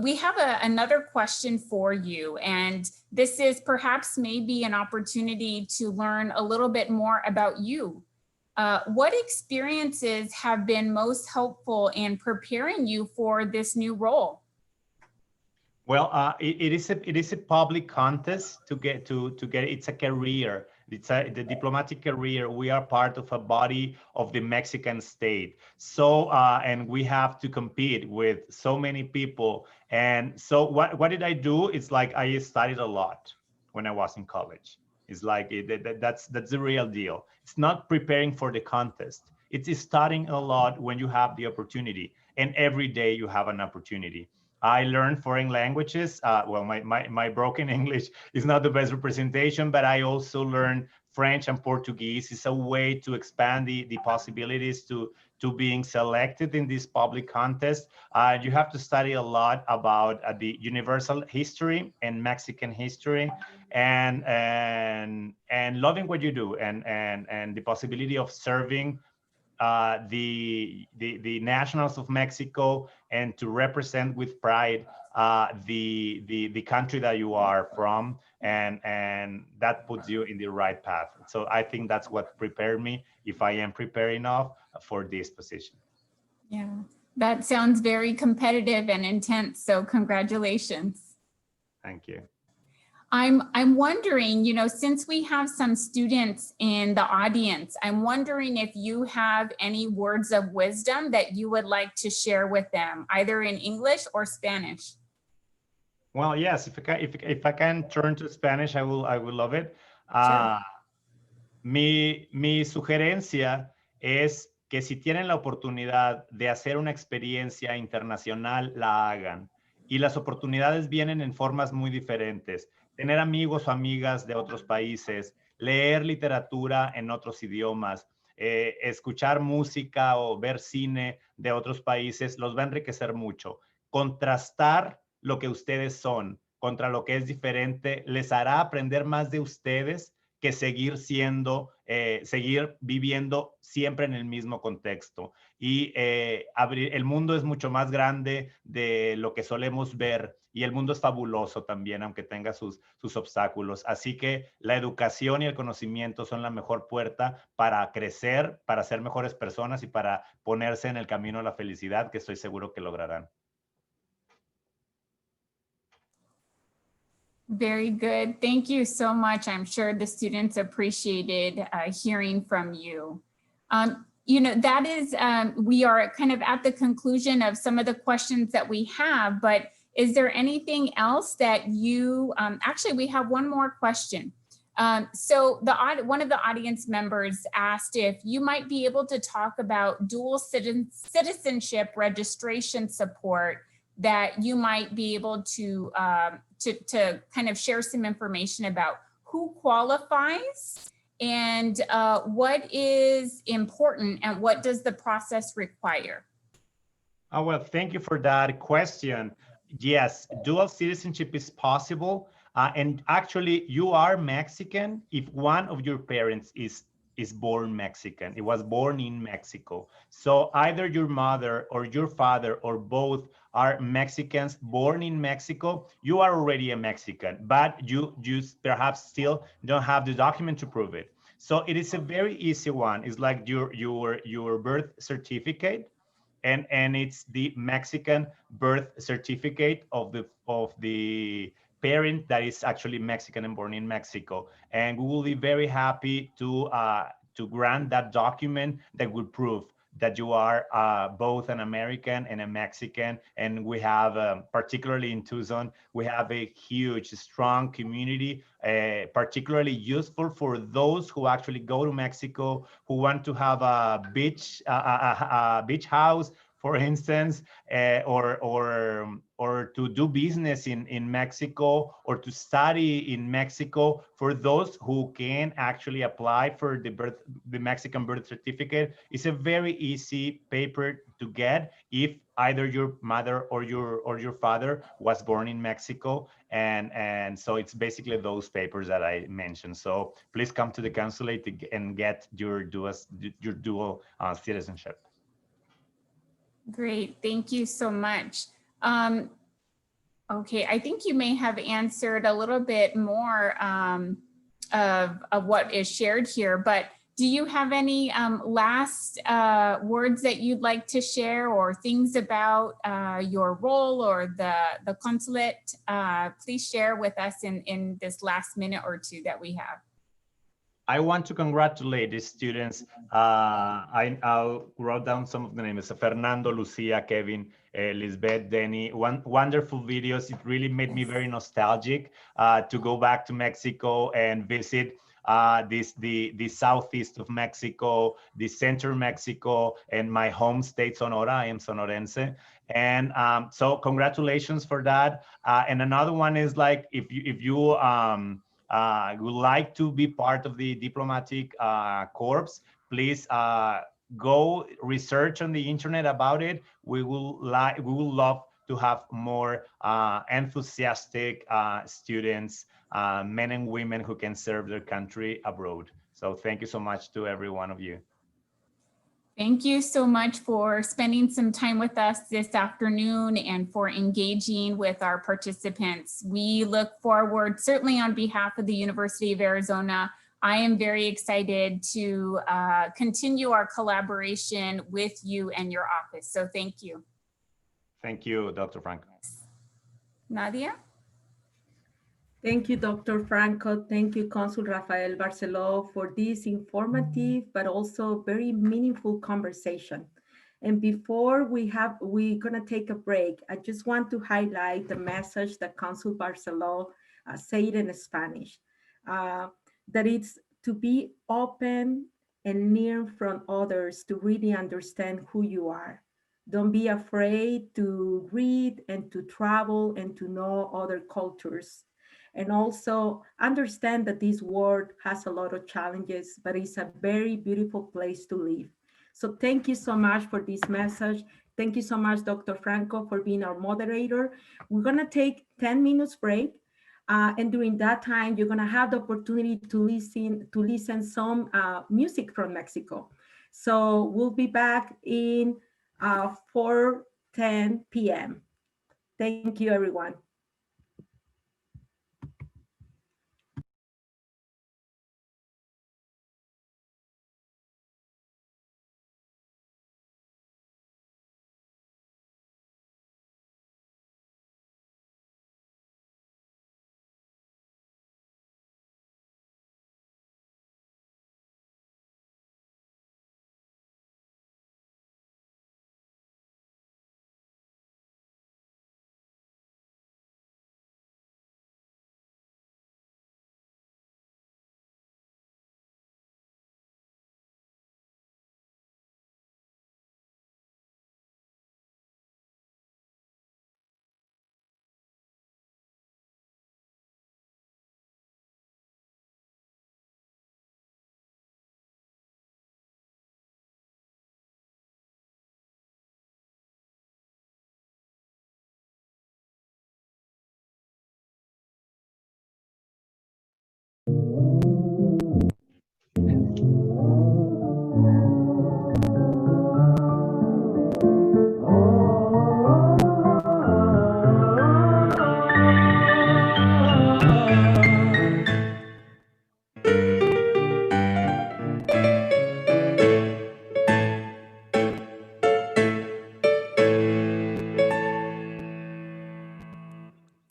We have another question for you, and this is perhaps maybe an opportunity to learn a little bit more about you. What experiences have been most helpful in preparing you for this new role? Well, it is a public contest to get. It's a career. It's the diplomatic career. We are part of a body of the Mexican state. So and we have to compete with so many people. And so what did I do? It's like I studied a lot when I was in college. It's like that's the real deal. It's not preparing for the contest. It's studying a lot when you have the opportunity, and every day you have an opportunity. I learned foreign languages. Well, my broken English is not the best representation, but I also learned French and Portuguese. It's a way to expand the possibilities to being selected in this public contest. You have to study a lot about the universal history and Mexican history, and loving what you do, and the possibility of serving the nationals of Mexico, and to represent with pride the country that you are from, and that puts you in the right path. So I think that's what prepared me, if I am prepared enough for this position. Yeah, that sounds very competitive and intense. So congratulations. Thank you. I'm wondering, since we have some students in the audience, I'm wondering if you have any words of wisdom that you would like to share with them, either in English or Spanish. Well, yes, if I can turn to Spanish, I will love it. Sure. Mi sugerencia es que si tienen la oportunidad de hacer una experiencia internacional, la hagan. Y las oportunidades vienen en formas muy diferentes. Tener amigos o amigas de otros países, leer literatura en otros idiomas, escuchar música o ver cine de otros países, los va a enriquecer mucho. Contrastar lo que ustedes son contra lo que es diferente les hará aprender más de ustedes que seguir viviendo siempre en el mismo contexto. Y el mundo es mucho más grande de lo que solemos ver, y el mundo es fabuloso también, aunque tenga sus obstáculos. Así que la educación y el conocimiento son la mejor puerta para crecer, para ser mejores personas y para ponerse en el camino a la felicidad, que estoy seguro que lograrán. Very good. Thank you so much. I'm sure the students appreciated hearing from you. That is, we are kind of at the conclusion of some of the questions that we have, but is there anything else that you, actually, we have one more question. So one of the audience members asked if you might be able to talk about dual citizenship registration support that you might be able to kind of share some information about who qualifies and what is important and what does the process require? Oh, well, thank you for that question. Yes, dual citizenship is possible. And actually, you are Mexican if one of your parents is born Mexican. It was born in Mexico. So either your mother or your father or both are Mexicans born in Mexico, you are already a Mexican, but you perhaps still don't have the document to prove it. So it is a very easy one. It's like your birth certificate, and it's the Mexican birth certificate of the parent that is actually Mexican and born in Mexico. And we will be very happy to grant that document that will prove that you are both an American and a Mexican. And we have, particularly in Tucson, we have a huge, strong community, particularly useful for those who actually go to Mexico, who want to have a beach house, for instance, or to do business in Mexico, or to study in Mexico. For those who can actually apply for the Mexican birth certificate, it's a very easy paper to get if either your mother or your father was born in Mexico, and so it's basically those papers that I mentioned. So please come to the consulate and get your dual citizenship. Great, thank you so much. Okay, I think you may have answered a little bit more of what is shared here, but do you have any last words that you'd like to share, or things about your role or the consulate? Please share with us in this last minute or two that we have. I want to congratulate the students. I wrote down some of the names: Fernando, Lucia, Kevin, Lisbeth, Denny. Wonderful videos. It really made me very nostalgic to go back to Mexico and visit the southeast of Mexico, the center Mexico, and my home state, Sonora. I am Sonorense. And so congratulations for that. And another one is, like, if you would like to be part of the diplomatic corps, please go research on the internet about it. We will love to have more enthusiastic students, men and women who can serve their country abroad. So thank you so much to every one of you. Thank you so much for spending some time with us this afternoon and for engaging with our participants. We look forward, certainly on behalf of the University of Arizona, I am very excited to continue our collaboration with you and your office. So thank you. Thank you, Dr. Franco. Nadia? Thank you, Dr. Franco. Thank you, Consul Rafael Barceló, for this informative but also very meaningful conversation. And before we're gonna take a break, I just want to highlight the message that Consul Barceló said in Spanish, that it's to be open and learn from others to really understand who you are. Don't be afraid to read and to travel and to know other cultures. And also understand that this world has a lot of challenges, but it's a very beautiful place to live. So thank you so much for this message. Thank you so much, Dr. Franco, for being our moderator. We're gonna take 10 minutes break. And during that time, you're gonna have the opportunity to listen some music from Mexico. So we'll be back in 4:10 p.m. Thank you, everyone.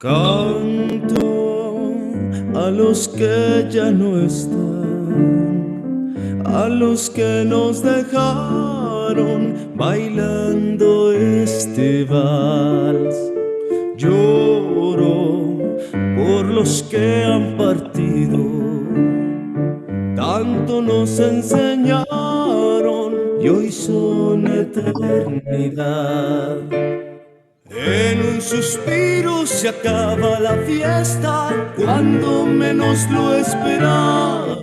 Canto a los que ya no están, a los que nos dejaron bailando este vals. Lloro por los que han partido, tanto nos enseñaron y hoy son eternidad. En un suspiro se acaba la fiesta, cuando menos lo esperabas.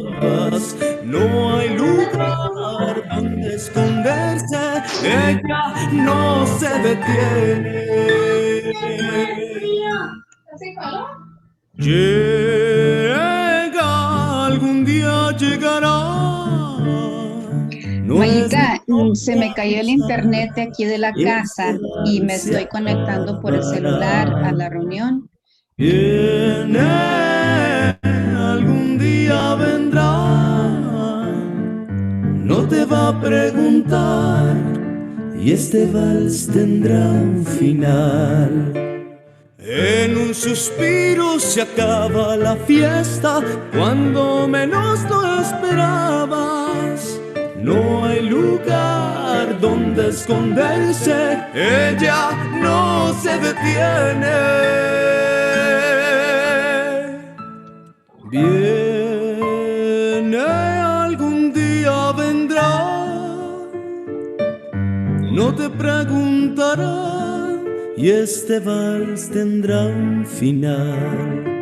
No hay lugar donde esconderse, ella no se detiene. Llega, algún día llegará. Mayika, se me cayó el internet de aquí de la casa y me estoy conectando por el celular a la reunión. Viene, algún día vendrá, no te va a preguntar y este vals tendrá un final. En un suspiro se acaba la fiesta, cuando menos lo esperabas. No hay lugar donde esconderse, ella no se detiene. Viene, algún día vendrá, no te preguntará y este vals tendrá un final.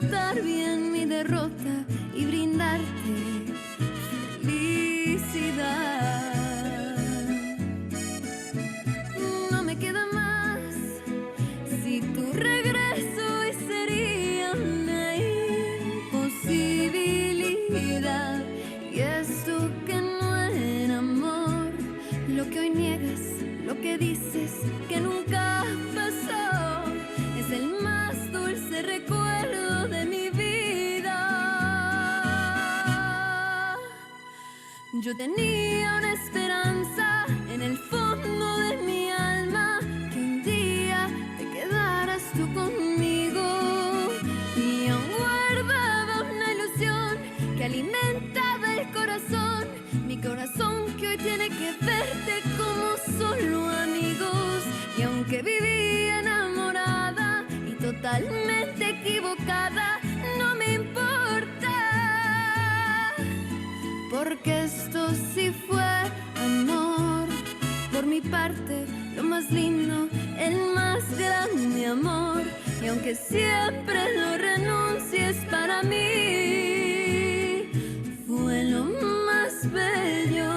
aceptar bien mi derrota y brindarte felicidad. No me queda más si tu regreso hoy sería una imposibilidad. Y esto que no era amor, lo que hoy niegas, lo que dices que nunca pasó, es el más dulce recuerdo de mi vida. Yo tenía una esperanza en el fondo de mi alma, que un día te quedaras tú conmigo, y aún guardaba una ilusión que alimentaba el corazón, mi corazón que hoy tiene que verte como solo amigos. Y aunque vivía enamorada y totalmente equivocada, no me importa, porque esto sí fue amor. Por mi parte, lo más lindo, el más grande amor. Y aunque siempre lo renuncies, para mí fue lo más bello.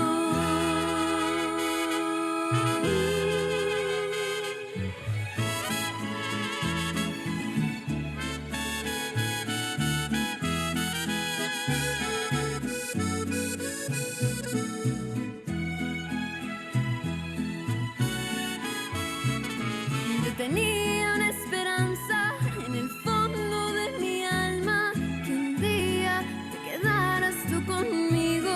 Tenía una esperanza en el fondo de mi alma, que un día te quedaras tú conmigo,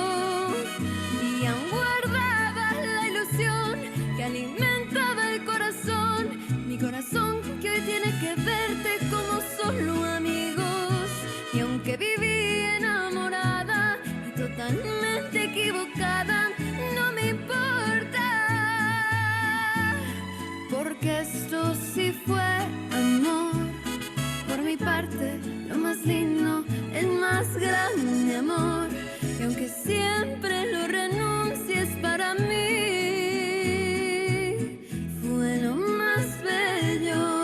y aún guardaba la ilusión que alimentaba el corazón, mi corazón que hoy tiene que verte como solo amigos. Y aunque viví enamorada y totalmente equivocada, no me importa, porque esto sí fue amor. Por mi parte, lo más lindo, el más grande amor. Y aunque siempre lo renuncies, para mí fue lo más bello.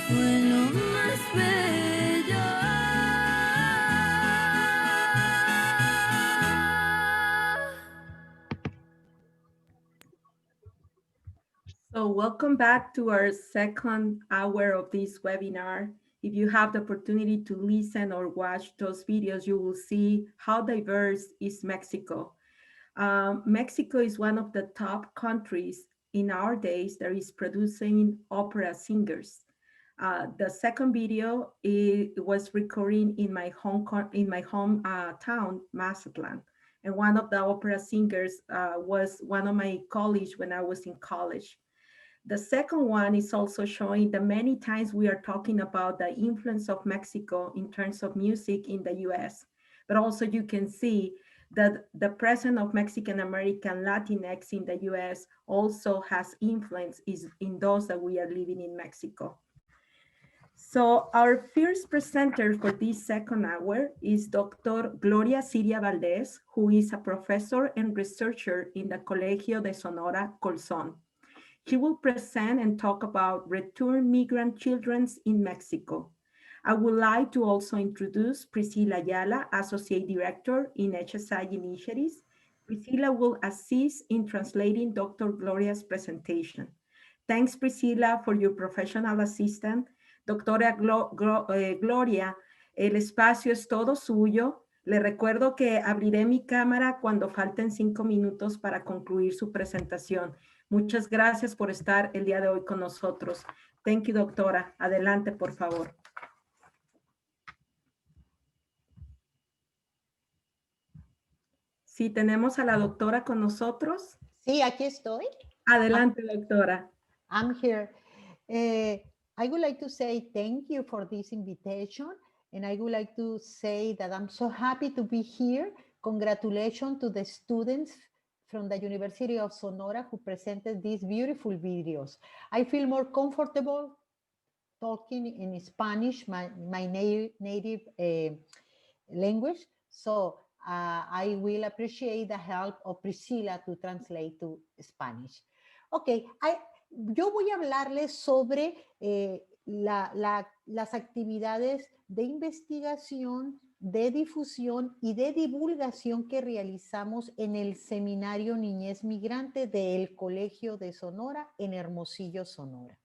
Fue lo más bello. So welcome back to our second hour of this webinar. If you have the opportunity to listen or watch those videos, you will see how diverse is Mexico. Mexico is one of the top countries in our days that is producing opera singers. The second video was recording in my home town, Mazatlan. And one of the opera singers was one of my colleagues when I was in college. The second one is also showing that many times we are talking about the influence of Mexico in terms of music in the US, but also you can see that the presence of Mexican American Latinx in the US also has influence in those that we are living in Mexico. So our first presenter for this second hour is Dr. Gloria Siria Valdez, who is a professor and researcher in the Colegio de Sonora, Colzón. He will present and talk about return migrant children in Mexico. I would like to also introduce Priscilla Ayala, Associate Director in HSI Initiatives. Priscilla will assist in translating Dr. Gloria's presentation. Thanks, Priscilla, for your professional assistance. Doctora Gloria, el espacio es todo suyo. Le recuerdo que abriré mi cámara cuando falten 5 minutos para concluir su presentación. Muchas gracias por estar el día de hoy con nosotros. Thank you, doctora. Adelante, por favor. Sí, tenemos a la doctora con nosotros. Sí, aquí estoy. Adelante, doctora. I'm here. I would like to say thank you for this invitation, and I would like to say that I'm so happy to be here. Congratulations to the students from the University of Sonora who presented these beautiful videos. I feel more comfortable talking in Spanish, my native language. So I will appreciate the help of Priscilla to translate to Spanish. Okay, yo voy a hablarles sobre las actividades de investigación, de difusión y de divulgación que realizamos en el Seminario Niñez Migrante del Colegio de Sonora en Hermosillo, Sonora.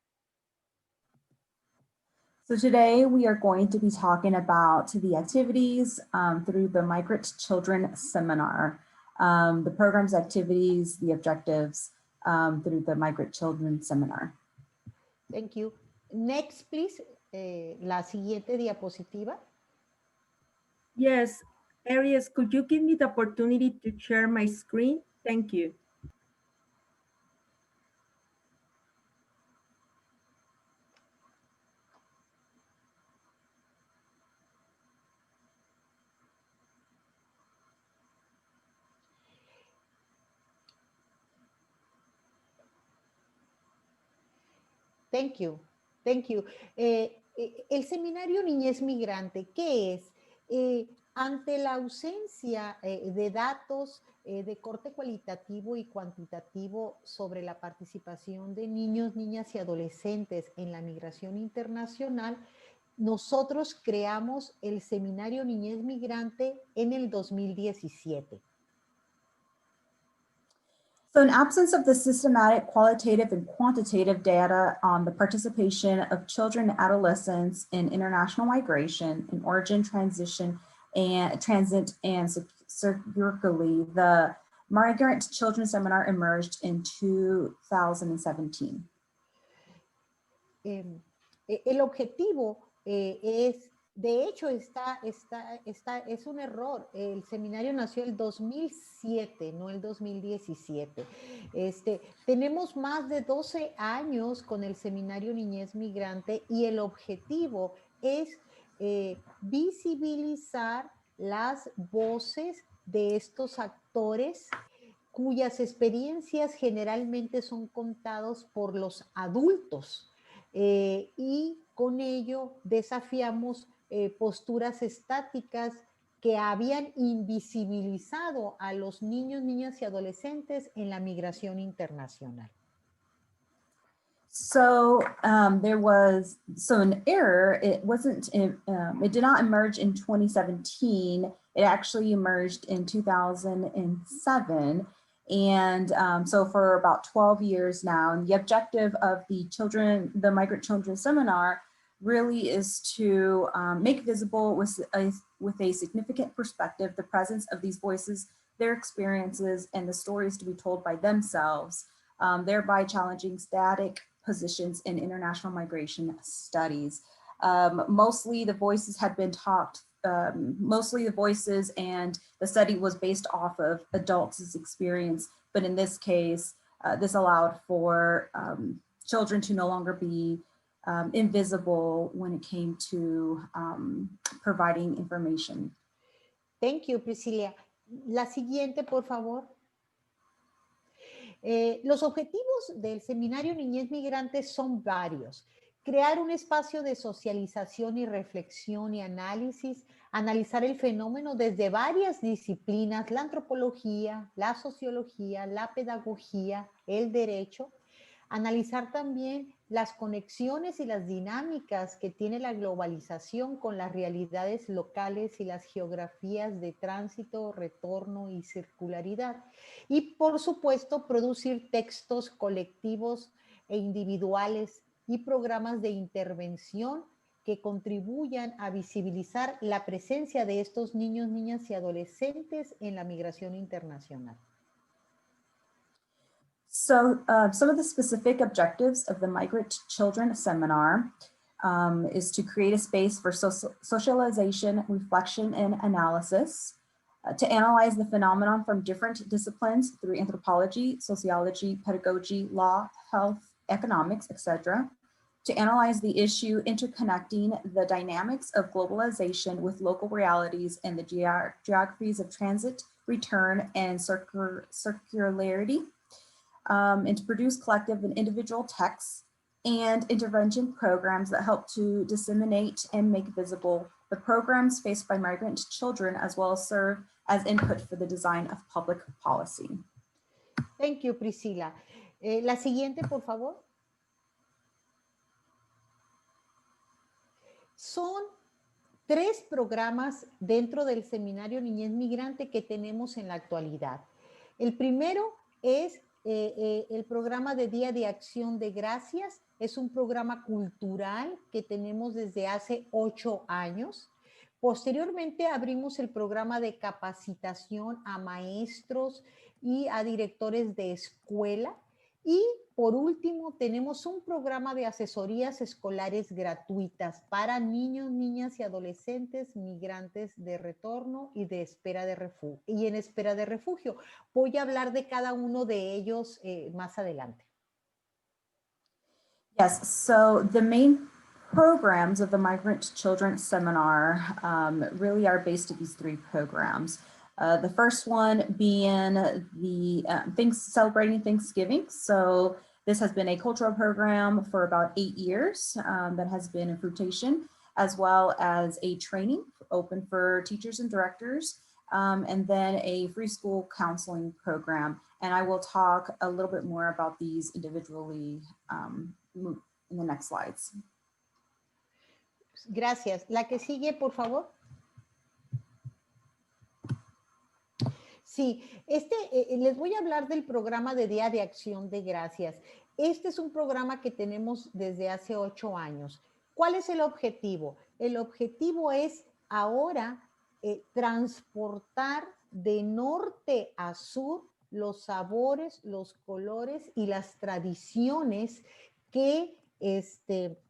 So today we are going to be talking about the activities through the Migrant Children Seminar, the program's activities, the objectives through the Migrant Children Seminar. Thank you. Next, please, la siguiente diapositiva. Yes, Aries, could you give me the opportunity to share my screen? Thank you. Thank you. Thank you. El Seminario Niñez Migrante, ¿qué es? Ante la ausencia de datos de corte cualitativo y cuantitativo sobre la participación de niños, niñas y adolescentes en la migración internacional, nosotros creamos el Seminario Niñez Migrante en el 2017. So in absence of the systematic qualitative and quantitative data on the participation of children and adolescents in international migration, in origin, transit, and circularly, the Migrant Children Seminar emerged in 2017. El objetivo es, de hecho, es un error. El seminario nació el 2007, no el 2017. Tenemos más de 12 años con el Seminario Niñez Migrante y el objetivo es visibilizar las voces de estos actores cuyas experiencias generalmente son contados por los adultos. Y con ello desafiamos posturas estáticas que habían invisibilizado a los niños, niñas y adolescentes en la migración internacional. So there was an error. It did not emerge in 2017. It actually emerged in 2007. And so for about 12 years now, and the objective of the Migrant Children Seminar really is to make visible with a significant perspective the presence of these voices, their experiences, and the stories to be told by themselves, thereby challenging static positions in international migration studies. Mostly the voices had been talked, mostly the voices and the study was based off of adults' experience, but in this case, this allowed for children to no longer be invisible when it came to providing information. Thank you, Priscilla. La siguiente, por favor. Los objetivos del Seminario Niñez Migrante son varios. Crear un espacio de socialización y reflexión y análisis, analizar el fenómeno desde varias disciplinas, la antropología, la sociología, la pedagogía, el derecho, analizar también las conexiones y las dinámicas que tiene la globalización con las realidades locales y las geografías de tránsito, retorno y circularidad. Y por supuesto, producir textos colectivos e individuales y programas de intervención que contribuyan a visibilizar la presencia de estos niños, niñas y adolescentes en la migración internacional. So some of the specific objectives of the Migrant Children Seminar is to create a space for socialization, reflection, and analysis, to analyze the phenomenon from different disciplines through anthropology, sociology, pedagogy, law, health, economics, etc., to analyze the issue interconnecting the dynamics of globalization with local realities and the geographies of transit, return, and circularity, and to produce collective and individual texts and intervention programs that help to disseminate and make visible the programs faced by migrant children, as well as serve as input for the design of public policy. Thank you, Priscilla. La siguiente, por favor. Son 3 programas dentro del Seminario Niñez Migrante que tenemos en la actualidad. El primero es el programa de Día de Acción de Gracias. Es un programa cultural que tenemos desde hace 8 años. Posteriormente abrimos el programa de capacitación a maestros y a directores de escuela. Y por último, tenemos un programa de asesorías escolares gratuitas para niños, niñas y adolescentes migrantes de retorno y de espera de refugio. Y en espera de refugio. Voy a hablar de cada uno de ellos más adelante. Yes, so the main programs of the Migrant Children Seminar really are based on these 3 programs. The first one being the celebrating Thanksgiving. So this has been a cultural program for about 8 years that has been in fruition, as well as a training open for teachers and directors, and then a free school counseling program. And I will talk a little bit more about these individually in the next slides. Gracias. La que sigue, por favor. Sí, les voy a hablar del programa de Día de Acción de Gracias. Este es un programa que tenemos desde hace 8 años. ¿Cuál es el objetivo? El objetivo es ahora transportar de norte a sur los sabores, los colores y las tradiciones que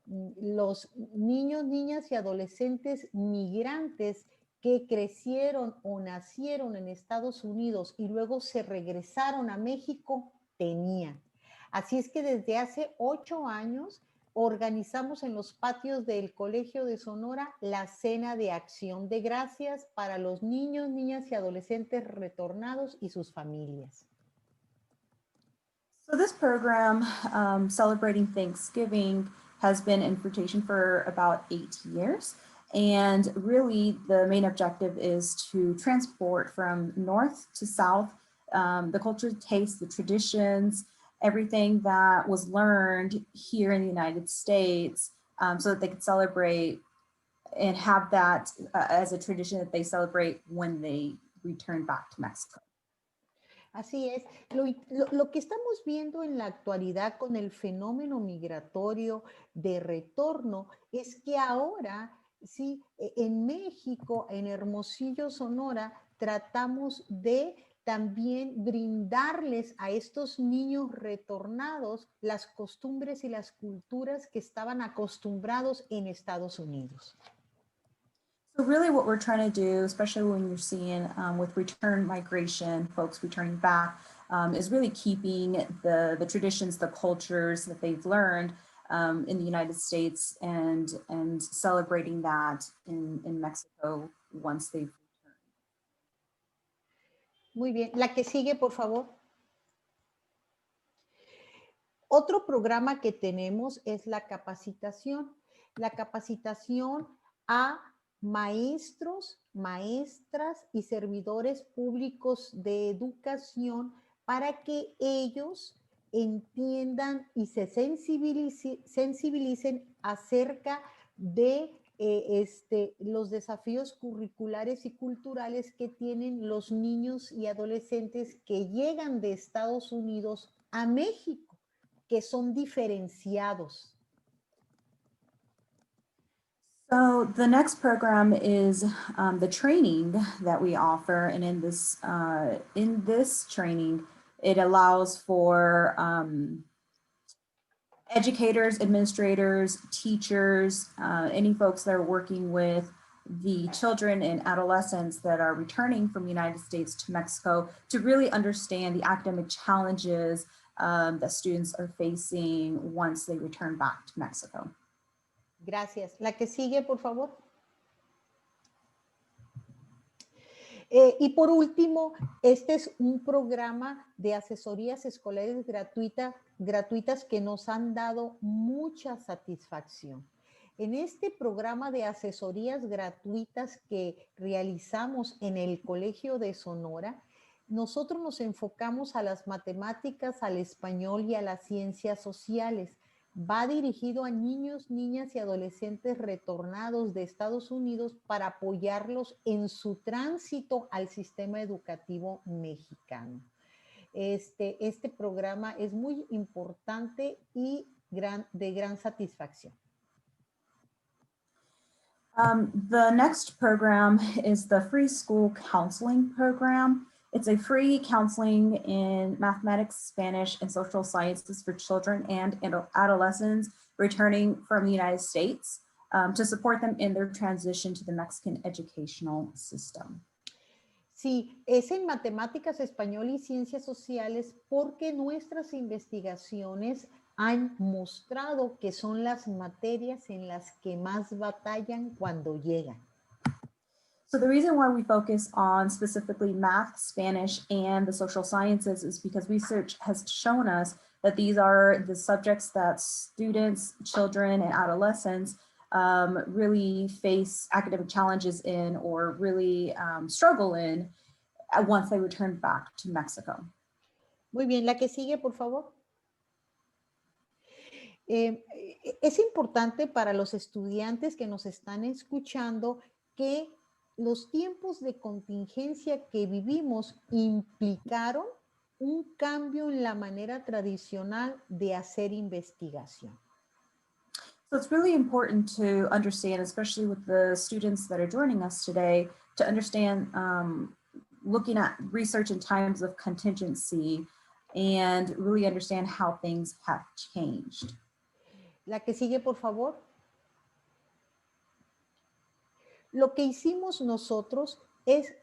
los niños, niñas y adolescentes migrantes que crecieron o nacieron en Estados Unidos y luego se regresaron a México tenían. Así es que desde hace 8 años organizamos en los patios del Colegio de Sonora la Cena de Acción de Gracias para los niños, niñas y adolescentes retornados y sus familias. So this program, celebrating Thanksgiving, has been in fruition for about 8 years. And really the main objective is to transport from north to south the culture, taste, the traditions, everything that was learned here in the United States so that they could celebrate and have that as a tradition that they celebrate when they return back to Mexico. Así es. Lo que estamos viendo en la actualidad con el fenómeno migratorio de retorno es que ahora, sí, en México, en Hermosillo, Sonora, tratamos de también brindarles a estos niños retornados las costumbres y las culturas que estaban acostumbrados en Estados Unidos. So really what we're trying to do, especially when you're seeing with return migration, folks returning back, is really keeping the traditions, the cultures that they've learned in the United States and celebrating that in Mexico once they've returned. Muy bien. La que sigue, por favor. Otro programa que tenemos es la capacitación. La capacitación a maestros, maestras y servidores públicos de educación para que ellos entiendan y se sensibilicen acerca de los desafíos curriculares y culturales que tienen los niños y adolescentes que llegan de Estados Unidos a México, que son diferenciados. So the next program is the training that we offer, and in this training, it allows for educators, administrators, teachers, any folks that are working with the children and adolescents that are returning from the United States to Mexico to really understand the academic challenges that students are facing once they return back to Mexico. Gracias. La que sigue, por favor. Y por último, este es un programa de asesorías escolares gratuitas que nos han dado mucha satisfacción. En este programa de asesorías gratuitas que realizamos en el Colegio de Sonora, nosotros nos enfocamos a las matemáticas, al español y a las ciencias sociales. va dirigido a niños, niñas y adolescentes retornados de Estados Unidos para apoyarlos en su tránsito al sistema educativo mexicano. Este programa es muy importante y de gran satisfacción. The next program is the Free School Counseling Program. It's a free counseling in mathematics, Spanish, and social sciences for children and adolescents returning from the United States to support them in their transition to the Mexican educational system. Sí, es en matemáticas, español y ciencias sociales porque nuestras investigaciones han mostrado que son las materias en las que más batallan cuando llegan. So the reason why we focus on specifically math, Spanish, and the social sciences is because research has shown us that these are the subjects that students, children, and adolescents really face academic challenges in or really struggle in once they return back to Mexico. Muy bien, la que sigue, por favor. Es importante para los estudiantes que nos están escuchando que los tiempos de contingencia que vivimos implicaron un cambio en la manera tradicional de hacer investigación. So it's really important to understand, especially with the students that are joining us today, to understand looking at research in times of contingency and really understand how things have changed. La que sigue, por favor. Lo que hicimos nosotros es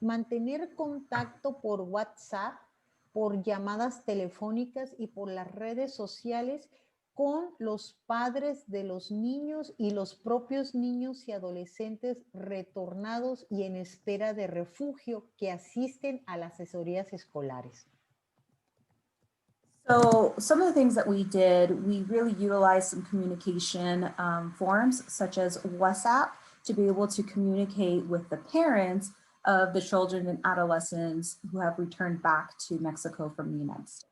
mantener contacto por WhatsApp, por llamadas telefónicas y por las redes sociales con los padres de los niños y los propios niños y adolescentes retornados y en espera de refugio que asisten a las asesorías escolares. So some of the things that we did, we really utilized some communication forums such as WhatsApp to be able to communicate with the parents of the children and adolescents who have returned back to Mexico from the United States.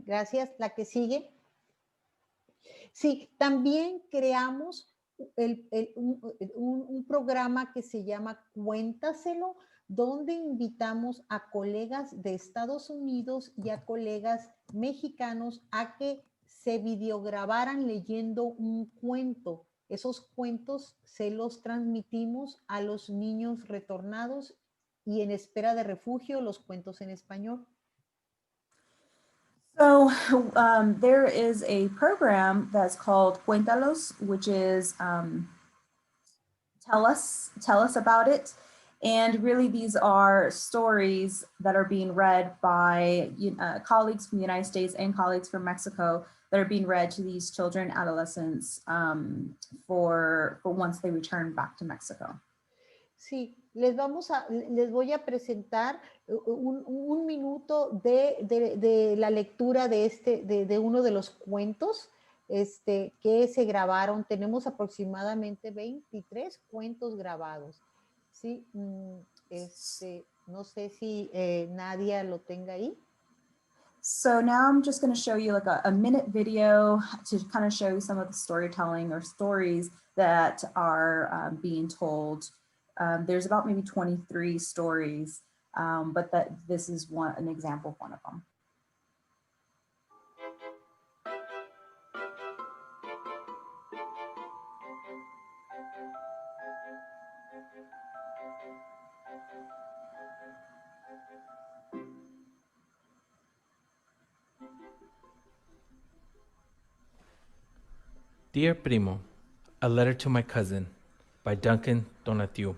Gracias. La que sigue. Sí, también creamos un programa que se llama Cuéntaselo, donde invitamos a colegas de Estados Unidos y a colegas mexicanos a que se videograbaran leyendo un cuento. Esos cuentos se los transmitimos a los niños retornados y en espera de refugio, los cuentos en español. So there is a program that's called Cuéntalos, which is tell us about it. And really these are stories that are being read by colleagues from the United States and colleagues from Mexico that are being read to these children, adolescents for once they return back to Mexico. Sí, les voy a presentar un minuto de la lectura de uno de los cuentos que se grabaron. Tenemos aproximadamente 23 cuentos grabados. Sí, no sé si Nadia lo tenga ahí. So now I'm just going to show you like a minute video to kind of show you some of the storytelling or stories that are being told. There's about maybe 23 stories, but this is an example of one of them. Dear Primo, a letter to my cousin by Duncan Donatiu.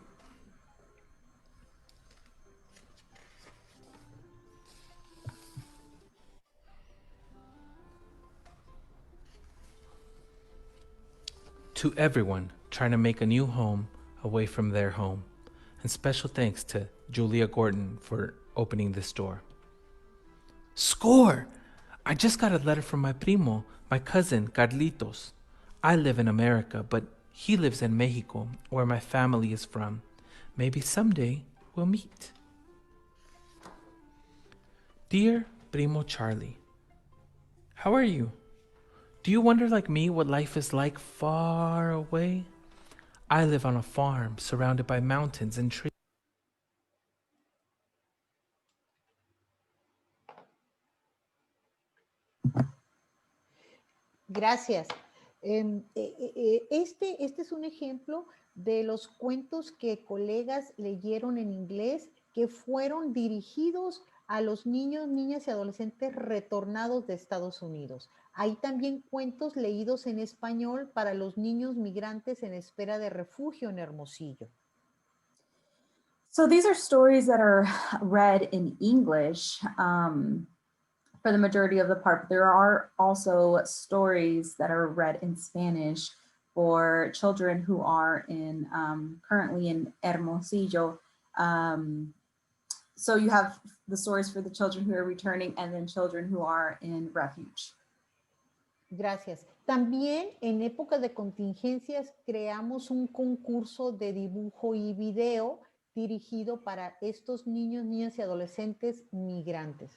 To everyone trying to make a new home away from their home, and special thanks to Julia Gordon for opening this door. Score! I just got a letter from my primo, my cousin Carlitos. I live in America, but he lives in Mexico, where my family is from. Maybe someday we'll meet. Dear Primo Charlie, how are you? Do you wonder like me what life is like far away? I live on a farm surrounded by mountains and trees. Gracias. Este es un ejemplo de los cuentos que colegas leyeron en inglés que fueron dirigidos a los niños, niñas y adolescentes retornados de Estados Unidos. Hay también cuentos leídos en español para los niños migrantes en espera de refugio en Hermosillo. So these are stories that are read in English for the majority of the part. But there are also stories that are read in Spanish for children who are in currently in Hermosillo. So you have the stories for the children who are returning and then children who are in refuge. Gracias. También en épocas de contingencias creamos un concurso de dibujo y video dirigido para estos niños, niñas y adolescentes migrantes.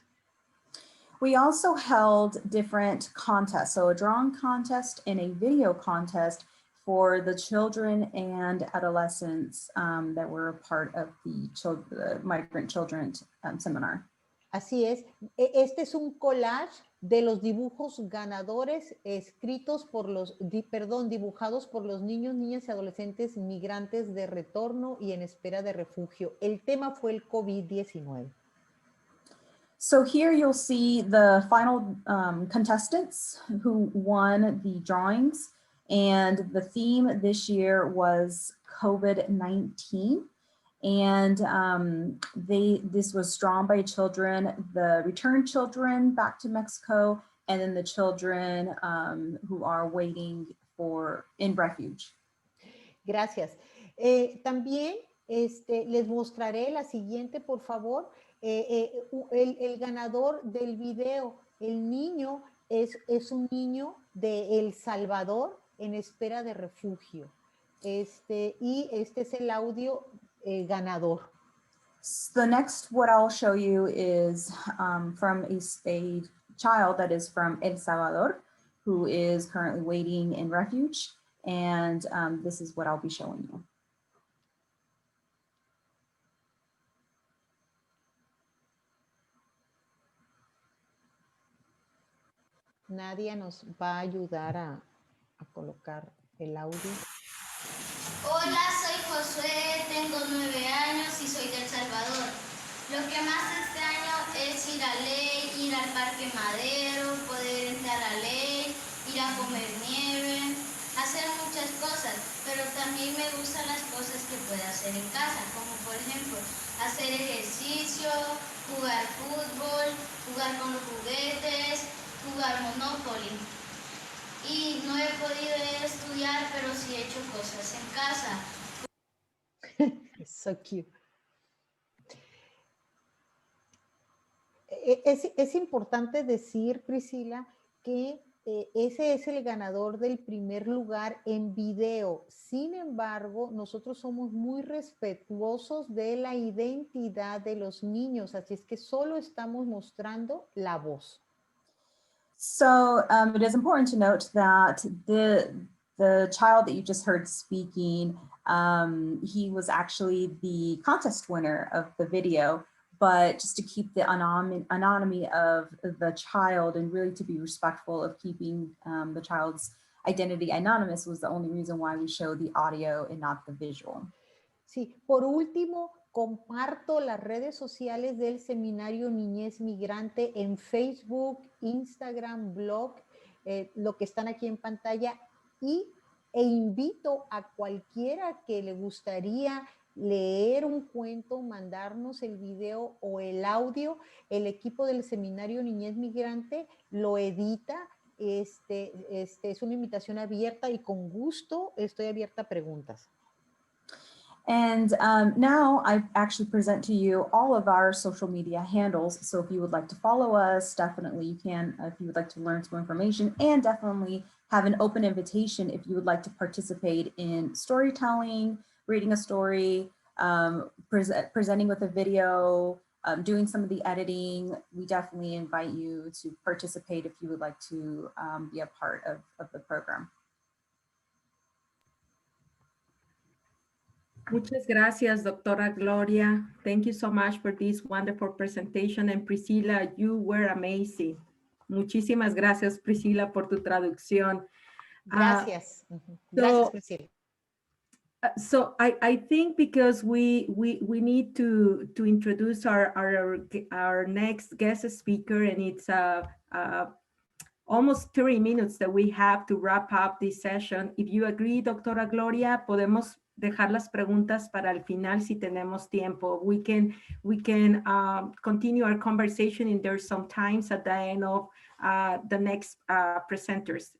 We also held different contests, so a drawing contest and a video contest for the children and adolescents that were a part of the Migrant Children Seminar. Así es. Este es un collage de los dibujos ganadores escritos por dibujados por los niños, niñas y adolescentes migrantes de retorno y en espera de refugio. El tema fue el COVID-19. So here you'll see the final contestants who won the drawings, and the theme this year was COVID-19. And this was drawn by children, the returned children back to Mexico, and then the children who are waiting in refuge. Gracias. También les mostraré la siguiente, por favor. El ganador del video, el niño, es un niño de El Salvador en espera de refugio. Y este es el audio ganador. The next, what I'll show you is from a child that is from El Salvador, who is currently waiting in refuge. And this is what I'll be showing you. Nadia nos va a ayudar a colocar el audio. Hola, soy Josué, tengo 9 años y soy de El Salvador. Lo que más extraño es ir a Ley, ir al Parque Madero, poder entrar a Ley, ir a comer nieve, hacer muchas cosas, pero también me gustan las cosas que puedo hacer en casa, como por ejemplo hacer ejercicio, jugar fútbol, jugar con los juguetes, jugar Monopoly. Y no he podido estudiar, pero sí he hecho cosas en casa. So cute. Es importante decir, Priscila, que ese es el ganador del primer lugar en video. Sin embargo, nosotros somos muy respetuosos de la identidad de los niños, así es que solo estamos mostrando la voz. So it is important to note that the child that you just heard speaking, he was actually the contest winner of the video, but just to keep the anonymity of the child and really to be respectful of keeping the child's identity anonymous was the only reason why we show the audio and not the visual. Sí, por último, comparto las redes sociales del Seminario Niñez Migrante en Facebook, Instagram, blog, lo que están aquí en pantalla, e invito a cualquiera que le gustaría leer un cuento, mandarnos el video o el audio. El equipo del Seminario Niñez Migrante lo edita. Es una invitación abierta y con gusto estoy abierta a preguntas. And now I actually present to you all of our social media handles. So if you would like to follow us, definitely you can. If you would like to learn some information, and definitely have an open invitation if you would like to participate in storytelling, reading a story, presenting with a video, doing some of the editing. We definitely invite you to participate if you would like to be a part of the program. Muchas gracias, Doctora Gloria. Thank you so much for this wonderful presentation. And Priscilla, you were amazing. Muchísimas gracias, Priscilla, por tu traducción. Gracias. Gracias, Priscilla. So I think because we need to introduce our next guest speaker, and it's almost 30 minutes that we have to wrap up this session. If you agree, Doctora Gloria, podemos dejar las preguntas para el final si tenemos tiempo. We can continue our conversation, and there's some times at the end of the next presenters.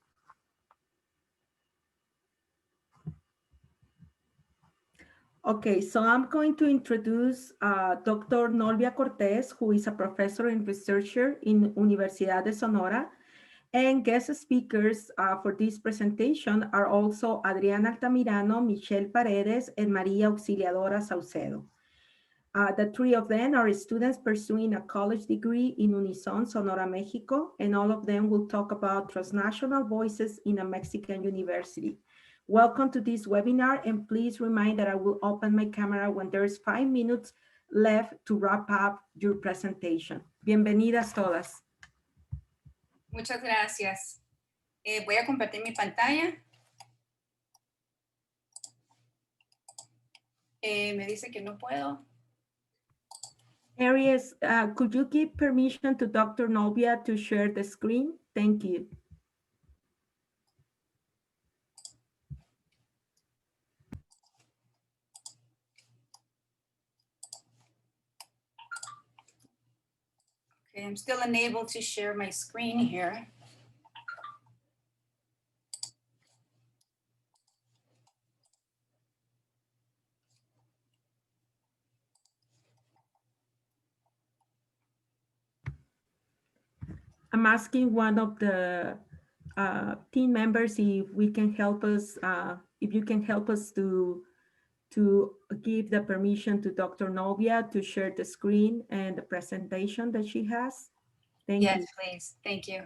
Okay, so I'm going to introduce Dr. Nolvia Cortés, who is a professor and researcher in Universidad de Sonora. And guest speakers for this presentation are also Adriana Altamirano, Michelle Paredes, and Maria Auxiliadora Saucedo. The three of them are students pursuing a college degree in Unison, Sonora, Mexico, and all of them will talk about transnational voices in a Mexican university. Welcome to this webinar, and please remind that I will open my camera when there's 5 minutes left to wrap up your presentation. Bienvenidas todas. Muchas gracias. Voy a compartir mi pantalla. Me dice que no puedo. Aries, could you give permission to Dr. Nolvia to share the screen? Thank you. Okay, I'm still unable to share my screen here. I'm asking one of the team members if we can help us, if you can help us to give the permission to Dr. Nolvia to share the screen and the presentation that she has. Thank you. Yes, please. Thank you.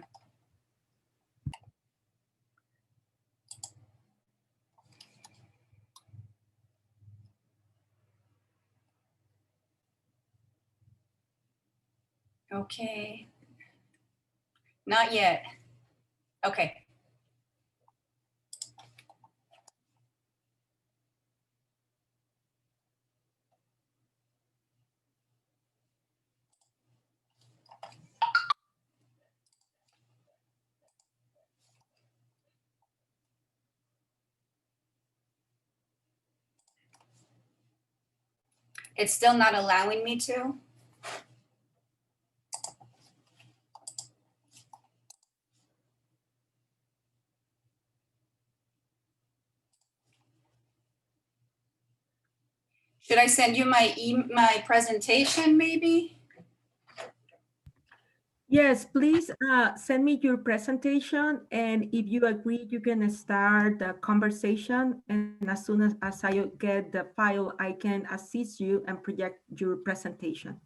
Okay. Not yet. Okay. It's still not allowing me to. Should I send you my presentation maybe? Yes, please send me your presentation, and if you agree, you can start the conversation, and as soon as I get the file, I can assist you and project your presentation.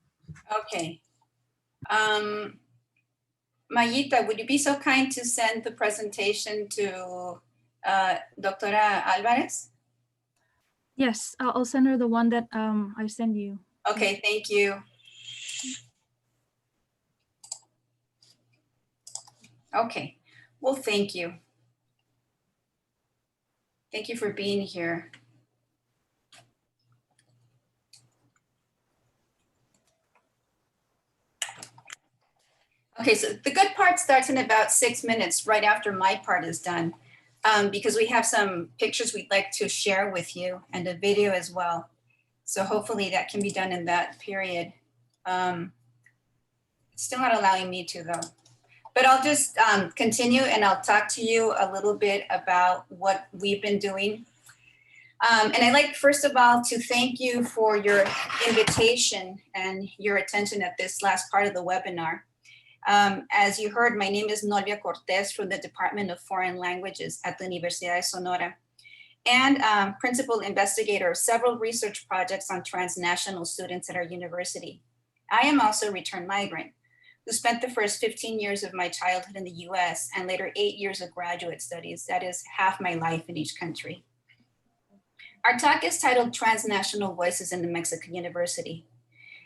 Okay. Mayita, would you be so kind to send the presentation to Doctora Alvarez? Yes, I'll send her the one that I send you. Okay, thank you. Okay, well, thank you. Thank you for being here. Okay, so the good part starts in about 6 minutes, right after my part is done, because we have some pictures we'd like to share with you and a video as well. So hopefully that can be done in that period. It's still not allowing me to though. But I'll just continue and I'll talk to you a little bit about what we've been doing. And I'd like, first of all, to thank you for your invitation and your attention at this last part of the webinar. As you heard, my name is Nolvia Cortés from the Department of Foreign Languages at the Universidad de Sonora, and principal investigator of several research projects on transnational students at our university. I am also a returned migrant who spent the first 15 years of my childhood in the US and later 8 years of graduate studies. That is half my life in each country. Our talk is titled Transnational Voices in the Mexican University.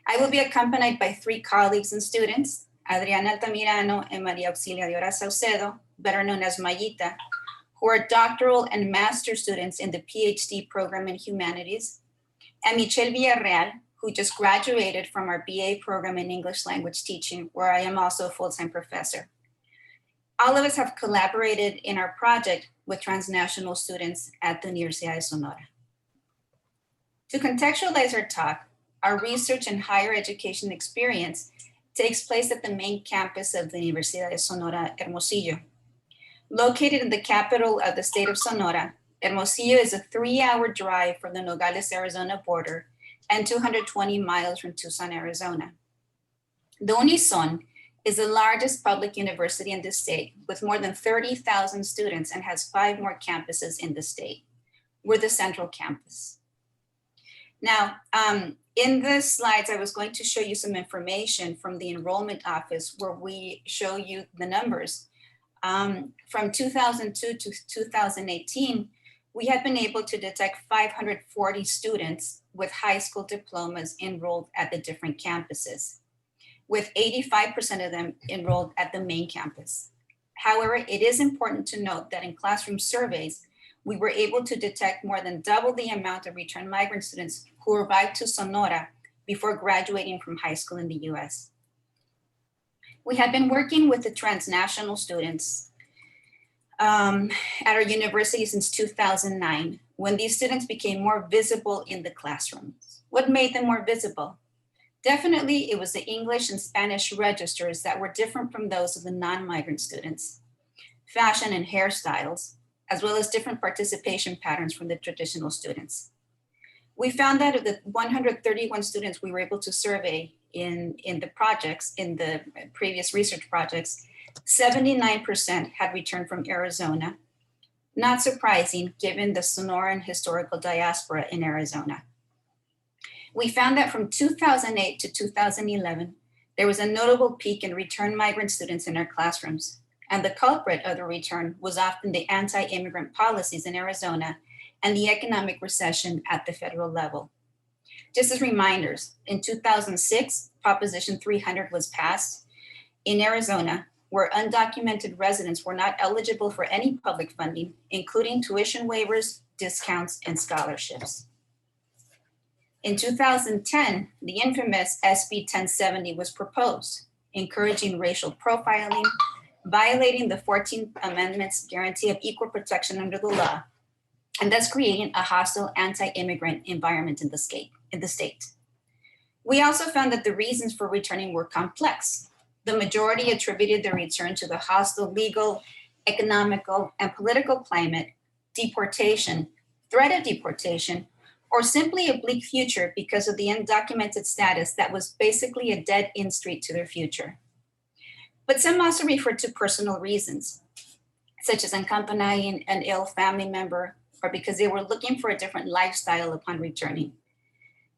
I will be accompanied by 3 colleagues and students, Adriana Altamirano and Maria Auxiliadora Saucedo, better known as Mayita, who are doctoral and master's students in the PhD program in humanities, and Michelle Villarreal, who just graduated from our BA program in English language teaching, where I am also a full-time professor. All of us have collaborated in our project with transnational students at the Universidad de Sonora. To contextualize our talk, our research and higher education experience takes place at the main campus of the Universidad de Sonora, Hermosillo. Located in the capital of the state of Sonora, Hermosillo is a 3-hour drive from the Nogales, Arizona border and 220 miles from Tucson, Arizona. The Unison is the largest public university in the state with more than 30,000 students and has 5 more campuses in the state. We're the central campus. Now, in the slides, I was going to show you some information from the enrollment office where we show you the numbers. From 2002 to 2018, we have been able to detect 540 students with high school diplomas enrolled at the different campuses, with 85% of them enrolled at the main campus. However, it is important to note that in classroom surveys, we were able to detect more than double the amount of returned migrant students who arrived to Sonora before graduating from high school in the US. We have been working with the transnational students at our university since 2009, when these students became more visible in the classrooms. What made them more visible? Definitely, it was the English and Spanish registers that were different from those of the non-migrant students, fashion and hairstyles, as well as different participation patterns from the traditional students. We found that of the 131 students we were able to survey in the projects, in the previous research projects, 79% had returned from Arizona. Not surprising, given the Sonoran historical diaspora in Arizona. We found that from 2008 to 2011, there was a notable peak in returned migrant students in our classrooms. And the culprit of the return was often the anti-immigrant policies in Arizona and the economic recession at the federal level. Just as reminders, in 2006, Proposition 300 was passed in Arizona, where undocumented residents were not eligible for any public funding, including tuition waivers, discounts, and scholarships. In 2010, the infamous SB 1070 was proposed, encouraging racial profiling, violating the 14th Amendment's guarantee of equal protection under the law, and thus creating a hostile anti-immigrant environment in the state. We also found that the reasons for returning were complex. The majority attributed the return to the hostile legal, economical, and political climate, deportation, threat of deportation, or simply a bleak future because of the undocumented status that was basically a dead-end street to their future. But some also referred to personal reasons, such as accompanying an ill family member, or because they were looking for a different lifestyle upon returning.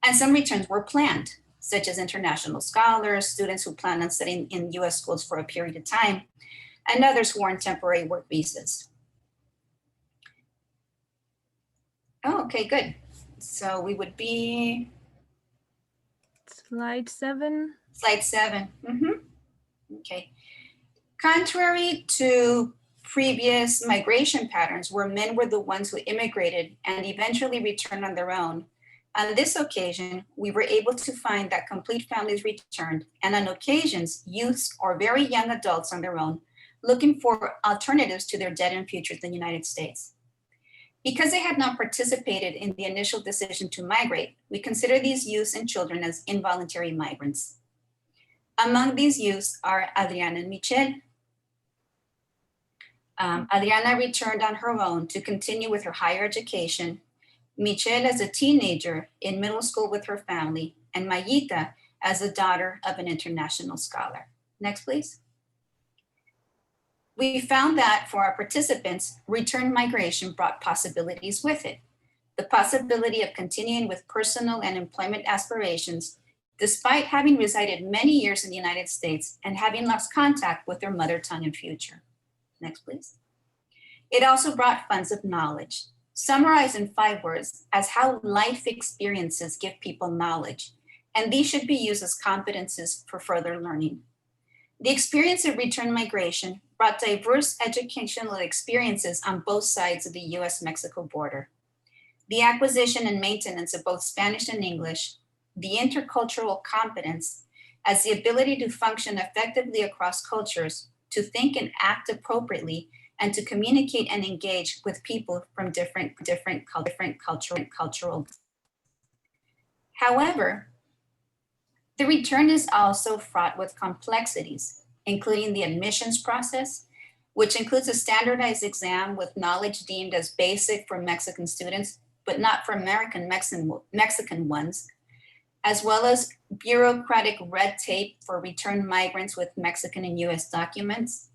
And some returns were planned, such as international scholars, students who plan on studying in US schools for a period of time, and others who are on temporary work visas. Oh, okay, good. So we would be Slide 7. Slide 7. Okay. Contrary to previous migration patterns where men were the ones who immigrated and eventually returned on their own, on this occasion, we were able to find that complete families returned, and on occasions, youths or very young adults on their own, looking for alternatives to their dead-end futures in the United States. Because they had not participated in the initial decision to migrate, we consider these youths and children as involuntary migrants. Among these youths are Adriana and Michelle. Adriana returned on her own to continue with her higher education, Michelle as a teenager in middle school with her family, and Mayita as the daughter of an international scholar. Next, please. We found that for our participants, return migration brought possibilities with it. The possibility of continuing with personal and employment aspirations despite having resided many years in the United States and having lost contact with their mother tongue in future. Next, please. It also brought funds of knowledge, summarized in 5 words as how life experiences give people knowledge, and these should be used as competencies for further learning. The experience of return migration brought diverse educational experiences on both sides of the US-Mexico border. The acquisition and maintenance of both Spanish and English, the intercultural competence as the ability to function effectively across cultures, to think and act appropriately, and to communicate and engage with people from different cultural. However, the return is also fraught with complexities, including the admissions process, which includes a standardized exam with knowledge deemed as basic for Mexican students, but not for Mexican ones, as well as bureaucratic red tape for returned migrants with Mexican and US documents.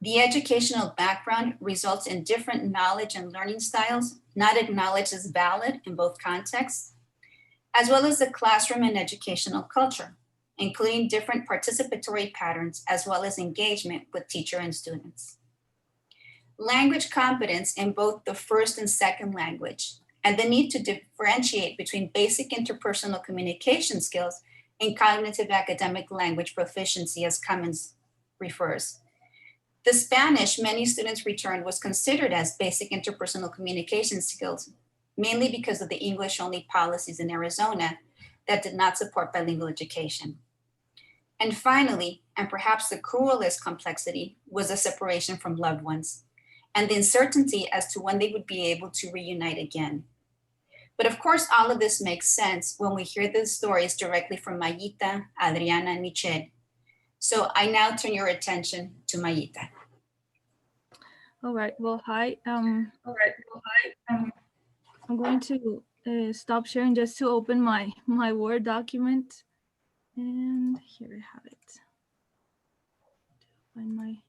The educational background results in different knowledge and learning styles, not acknowledged as valid in both contexts, as well as the classroom and educational culture, including different participatory patterns, as well as engagement with teacher and students. Language competence in both the first and second language, and the need to differentiate between basic interpersonal communication skills and cognitive academic language proficiency, as Cummins refers. The Spanish many students returned was considered as basic interpersonal communication skills, mainly because of the English-only policies in Arizona that did not support bilingual education. And finally, and perhaps the cruelest complexity, was the separation from loved ones and the uncertainty as to when they would be able to reunite again. But of course, all of this makes sense when we hear the stories directly from Mayita, Adriana, and Michelle. So I now turn your attention to Mayita. All right, well, hi. I'm going to stop sharing just to open my Word document. And here I have it. Find my,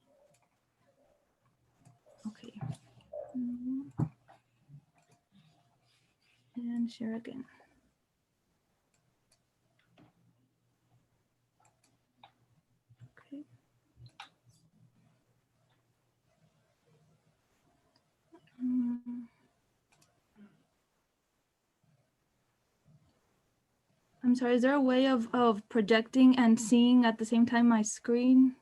okay. And share again. Okay. I'm sorry, is there a way of projecting and seeing at the same time my screen?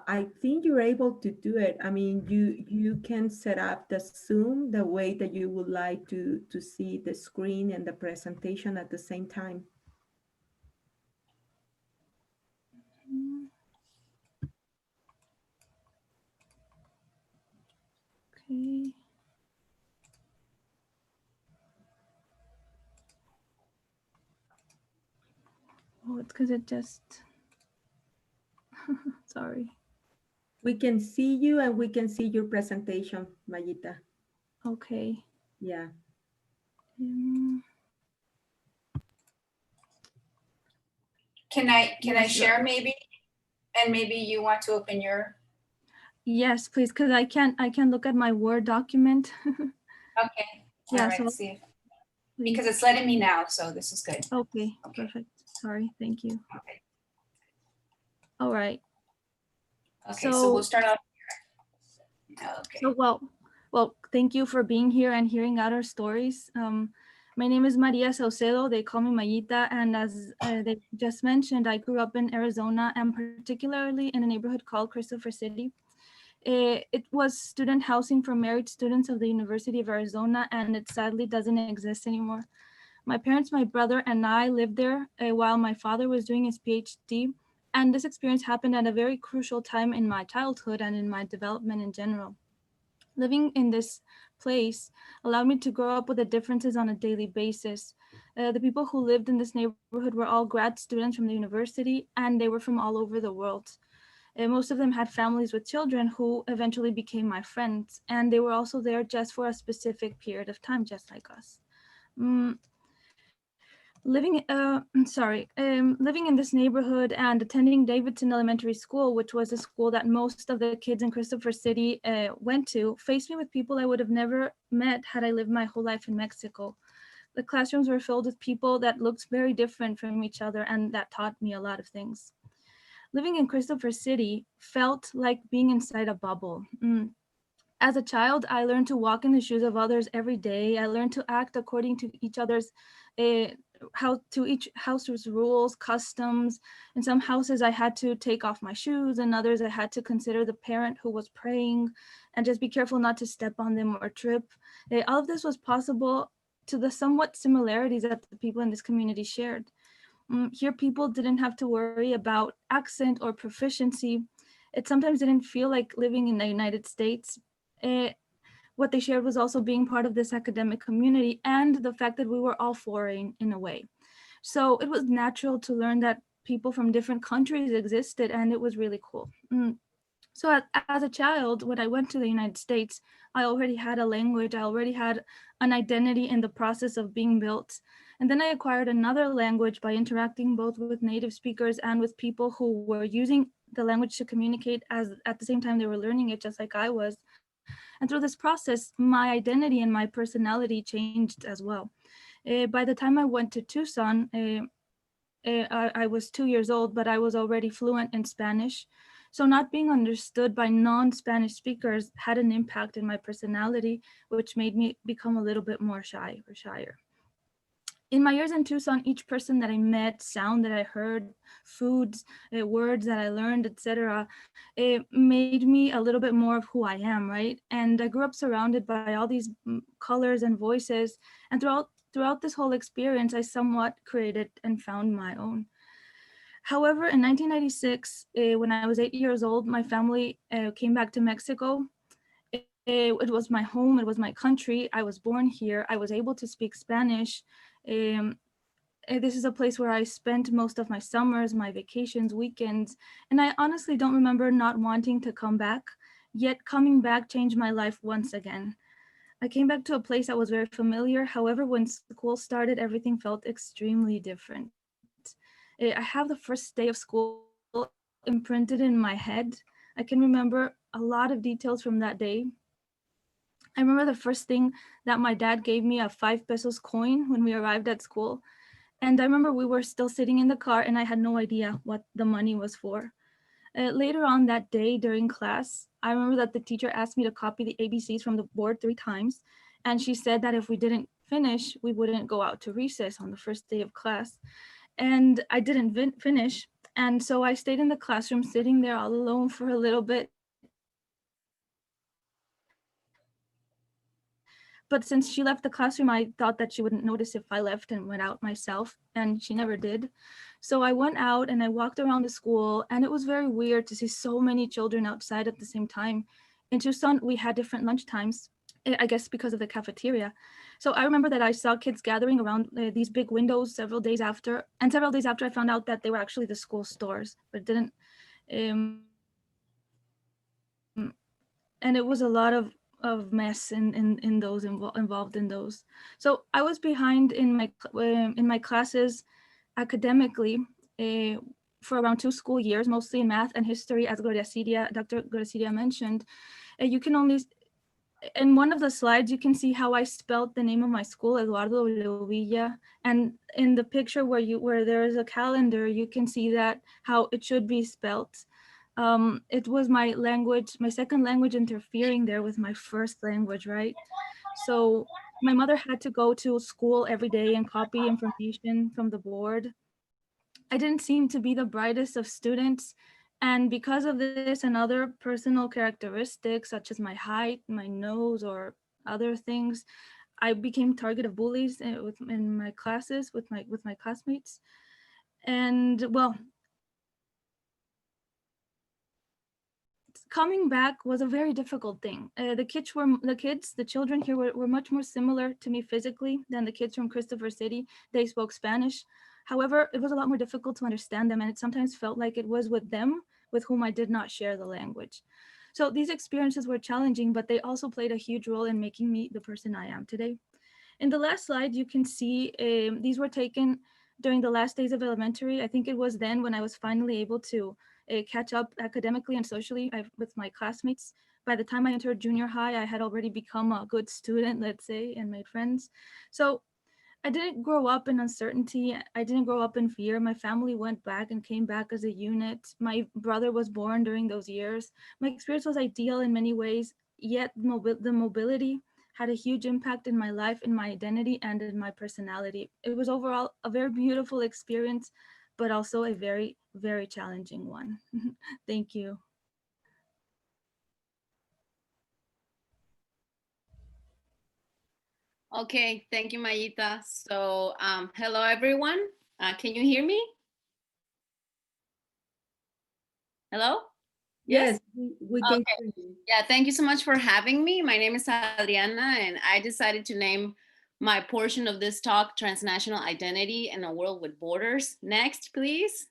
I think you're able to do it. I mean, you can set up the Zoom the way that you would like to see the screen and the presentation at the same time. Okay. Oh, it's because it just, sorry. We can see you and we can see your presentation, Mayita. Okay. Yeah. Can I share maybe? And maybe you want to open your? Yes, please, because I can't look at my Word document. Okay. Yeah, all right, so see. Because it's letting me now, so this is good. Okay, perfect. Sorry, thank you. Okay. All right. Okay, so we'll start off here. Okay. So well, thank you for being here and hearing out our stories. My name is Maria Saucedo. They call me Mayita, and as they just mentioned, I grew up in Arizona and particularly in a neighborhood called Christopher City. It was student housing for married students of the University of Arizona, and it sadly doesn't exist anymore. My parents, my brother, and I lived there while my father was doing his PhD, and this experience happened at a very crucial time in my childhood and in my development in general. Living in this place allowed me to grow up with the differences on a daily basis. The people who lived in this neighborhood were all grad students from the university, and they were from all over the world. Most of them had families with children who eventually became my friends, and they were also there just for a specific period of time, just like us. Living living in this neighborhood and attending Davidson Elementary School, which was a school that most of the kids in Christopher City went to, faced me with people I would have never met had I lived my whole life in Mexico. The classrooms were filled with people that looked very different from each other, and that taught me a lot of things. Living in Christopher City felt like being inside a bubble. As a child, I learned to walk in the shoes of others every day. I learned to act according to each other's each house's rules, customs. In some houses, I had to take off my shoes, and others I had to consider the parent who was praying and just be careful not to step on them or trip. All of this was possible to the somewhat similarities that the people in this community shared. Here, people didn't have to worry about accent or proficiency. It sometimes didn't feel like living in the United States. What they shared was also being part of this academic community and the fact that we were all foreign in a way. So it was natural to learn that people from different countries existed, and it was really cool. So as a child, when I went to the United States, I already had a language, I already had an identity in the process of being built. And then I acquired another language by interacting both with native speakers and with people who were using the language to communicate as at the same time they were learning it, just like I was. And through this process, my identity and my personality changed as well. By the time I went to Tucson, I was 2 years old, but I was already fluent in Spanish. So not being understood by non-Spanish speakers had an impact in my personality, which made me become a little bit more shy or shyer. In my years in Tucson, each person that I met, sound that I heard, foods, words that I learned, etc., it made me a little bit more of who I am, right? And I grew up surrounded by all these colors and voices. And throughout this whole experience, I somewhat created and found my own. However, in 1996, when I was 8 years old, my family came back to Mexico. It was my home, it was my country. I was born here. I was able to speak Spanish. This is a place where I spent most of my summers, my vacations, weekends, and I honestly don't remember not wanting to come back, yet coming back changed my life once again. I came back to a place that was very familiar. However, when school started, everything felt extremely different. I have the first day of school imprinted in my head. I can remember a lot of details from that day. I remember the first thing that my dad gave me a 5 pesos coin when we arrived at school. And I remember we were still sitting in the car and I had no idea what the money was for. Later on that day during class, I remember that the teacher asked me to copy the ABCs from the board 3 times. And she said that if we didn't finish, we wouldn't go out to recess on the first day of class. And I didn't finish. And so I stayed in the classroom sitting there all alone for a little bit. But since she left the classroom, I thought that she wouldn't notice if I left and went out myself, and she never did. So I went out and I walked around the school, and it was very weird to see so many children outside at the same time. In Tucson, we had different lunch times, I guess because of the cafeteria. So I remember that I saw kids gathering around these big windows several days after, and several days after I found out that they were actually the school stores, but didn't. And it was a lot of mess in those involved in those. So I was behind in my classes academically for around 2 school years, mostly in math and history, as Dr. Gloria mentioned. You can only, in one of the slides, you can see how I spelled the name of my school, Eduardo W. Villa. And in the picture where there is a calendar, you can see that how it should be spelt. It was my language, my second language interfering there with my first language, right? So my mother had to go to school every day and copy information from the board. I didn't seem to be the brightest of students. And because of this and other personal characteristics, such as my height, my nose, or other things, I became target of bullies in my classes with my classmates. And well, coming back was a very difficult thing. The children here were much more similar to me physically than the kids from Christopher City. They spoke Spanish. However, it was a lot more difficult to understand them, and it sometimes felt like it was with them with whom I did not share the language. So these experiences were challenging, but they also played a huge role in making me the person I am today. In the last slide, you can see these were taken during the last days of elementary. I think it was then when I was finally able to catch up academically and socially with my classmates. By the time I entered junior high, I had already become a good student, let's say, and made friends. So I didn't grow up in uncertainty. I didn't grow up in fear. My family went back and came back as a unit. My brother was born during those years. My experience was ideal in many ways, yet the mobility had a huge impact in my life, in my identity, and in my personality. It was overall a very beautiful experience, but also a very, very challenging one. Thank you. Okay, thank you, Mayita. So, hello, everyone. Can you hear me? Hello? Yes, we can Okay. hear you. Yeah, thank you so much for having me. My name is Adriana, and I decided to name my portion of this talk Transnational Identity in a World with Borders. Next, please.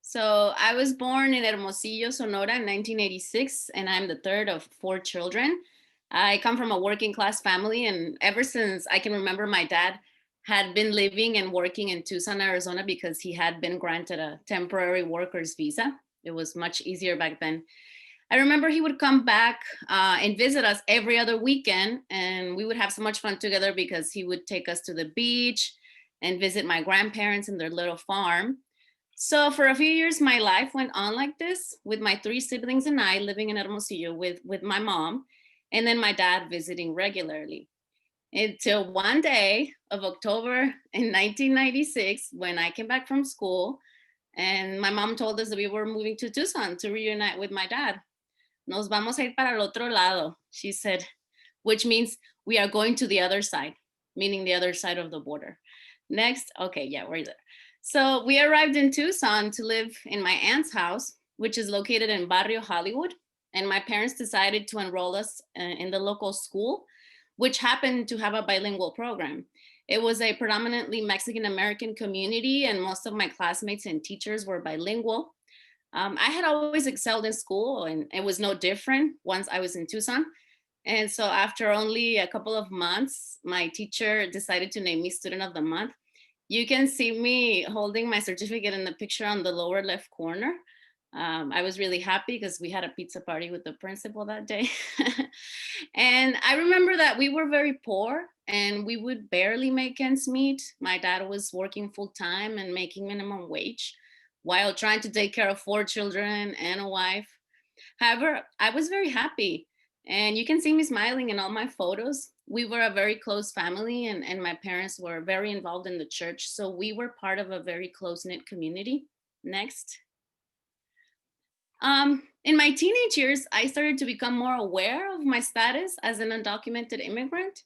So I was born in Hermosillo, Sonora in 1986, and I'm the third of 4 children. I come from a working class family, and ever since I can remember, my dad had been living and working in Tucson, Arizona, because he had been granted a temporary worker's visa. It was much easier back then. I remember he would come back and visit us every other weekend, and we would have so much fun together because he would take us to the beach and visit my grandparents in their little farm. So for a few years, my life went on like this, with my 3 siblings and I living in Hermosillo with my mom, and then my dad visiting regularly. Until one day of October in 1996, when I came back from school, and my mom told us that we were moving to Tucson to reunite with my dad. Nos vamos a ir para el otro lado, she said, which means we are going to the other side, meaning the other side of the border. Next, okay, yeah, we're there. So we arrived in Tucson to live in my aunt's house, which is located in Barrio Hollywood. And my parents decided to enroll us in the local school, which happened to have a bilingual program. It was a predominantly Mexican-American community, and most of my classmates and teachers were bilingual. I had always excelled in school, and it was no different once I was in Tucson. And so after only a couple of months, my teacher decided to name me Student of the Month. You can see me holding my certificate in the picture on the lower left corner. I was really happy because we had a pizza party with the principal that day. And I remember that we were very poor and we would barely make ends meet. My dad was working full time and making minimum wage while trying to take care of 4 children and a wife. However, I was very happy, and you can see me smiling in all my photos. We were a very close family, and my parents were very involved in the church, so we were part of a very close-knit community. Next. In my teenage years, I started to become more aware of my status as an undocumented immigrant.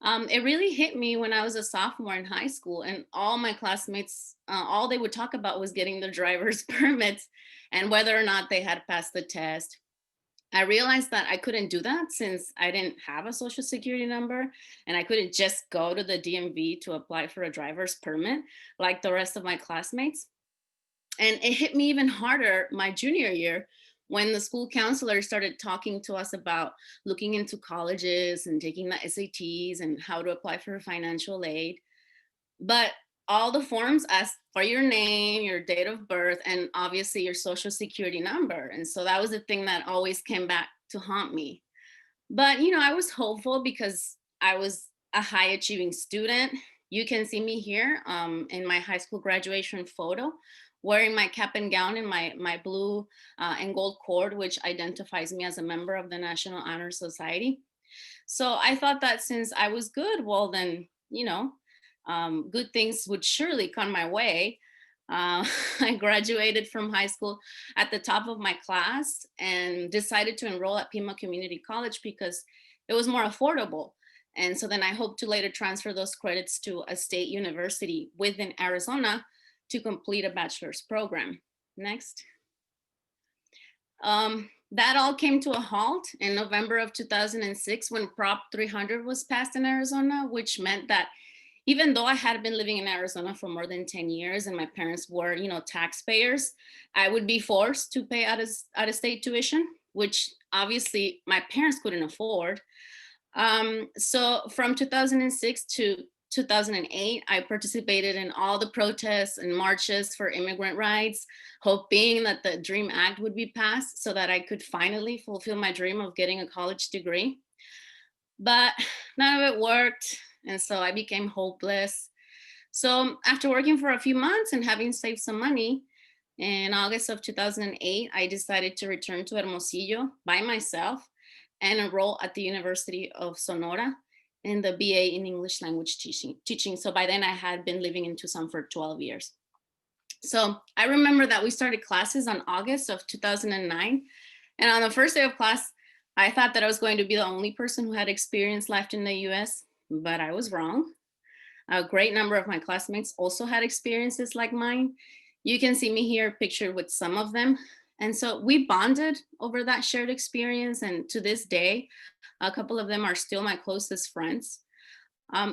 It really hit me when I was a sophomore in high school, and all my classmates, all they would talk about was getting their driver's permits and whether or not they had passed the test. I realized that I couldn't do that since I didn't have a social security number, and I couldn't just go to the DMV to apply for a driver's permit like the rest of my classmates. And it hit me even harder my junior year when the school counselor started talking to us about looking into colleges and taking the SATs and how to apply for financial aid. But all the forms asked for your name, your date of birth, and obviously your social security number. And so that was the thing that always came back to haunt me. But, you know, I was hopeful because I was a high achieving student. You can see me here in my high school graduation photo, wearing my cap and gown and my blue and gold cord, which identifies me as a member of the National Honor Society. So I thought that since I was good, well then, you know, good things would surely come my way. I graduated from high school at the top of my class and decided to enroll at Pima Community College because it was more affordable. And so then I hope to later transfer those credits to a state university within Arizona to complete a bachelor's program. Next. That all came to a halt in November of 2006 when Prop 300 was passed in Arizona, which meant that even though I had been living in Arizona for more than 10 years and my parents were, you know, taxpayers, I would be forced to pay out of state tuition, which obviously my parents couldn't afford. So from 2006 to 2008, I participated in all the protests and marches for immigrant rights, hoping that the DREAM Act would be passed so that I could finally fulfill my dream of getting a college degree. But none of it worked, and so I became hopeless. So after working for a few months and having saved some money, in August of 2008, I decided to return to Hermosillo by myself and enroll at the University of Sonora in the BA in English language teaching. So by then I had been living in Tucson for 12 years. So I remember that we started classes on August of 2009. And on the first day of class, I thought that I was going to be the only person who had experience left in the US, but I was wrong. A great number of my classmates also had experiences like mine. You can see me here pictured with some of them. And so we bonded over that shared experience. And to this day, a couple of them are still my closest friends.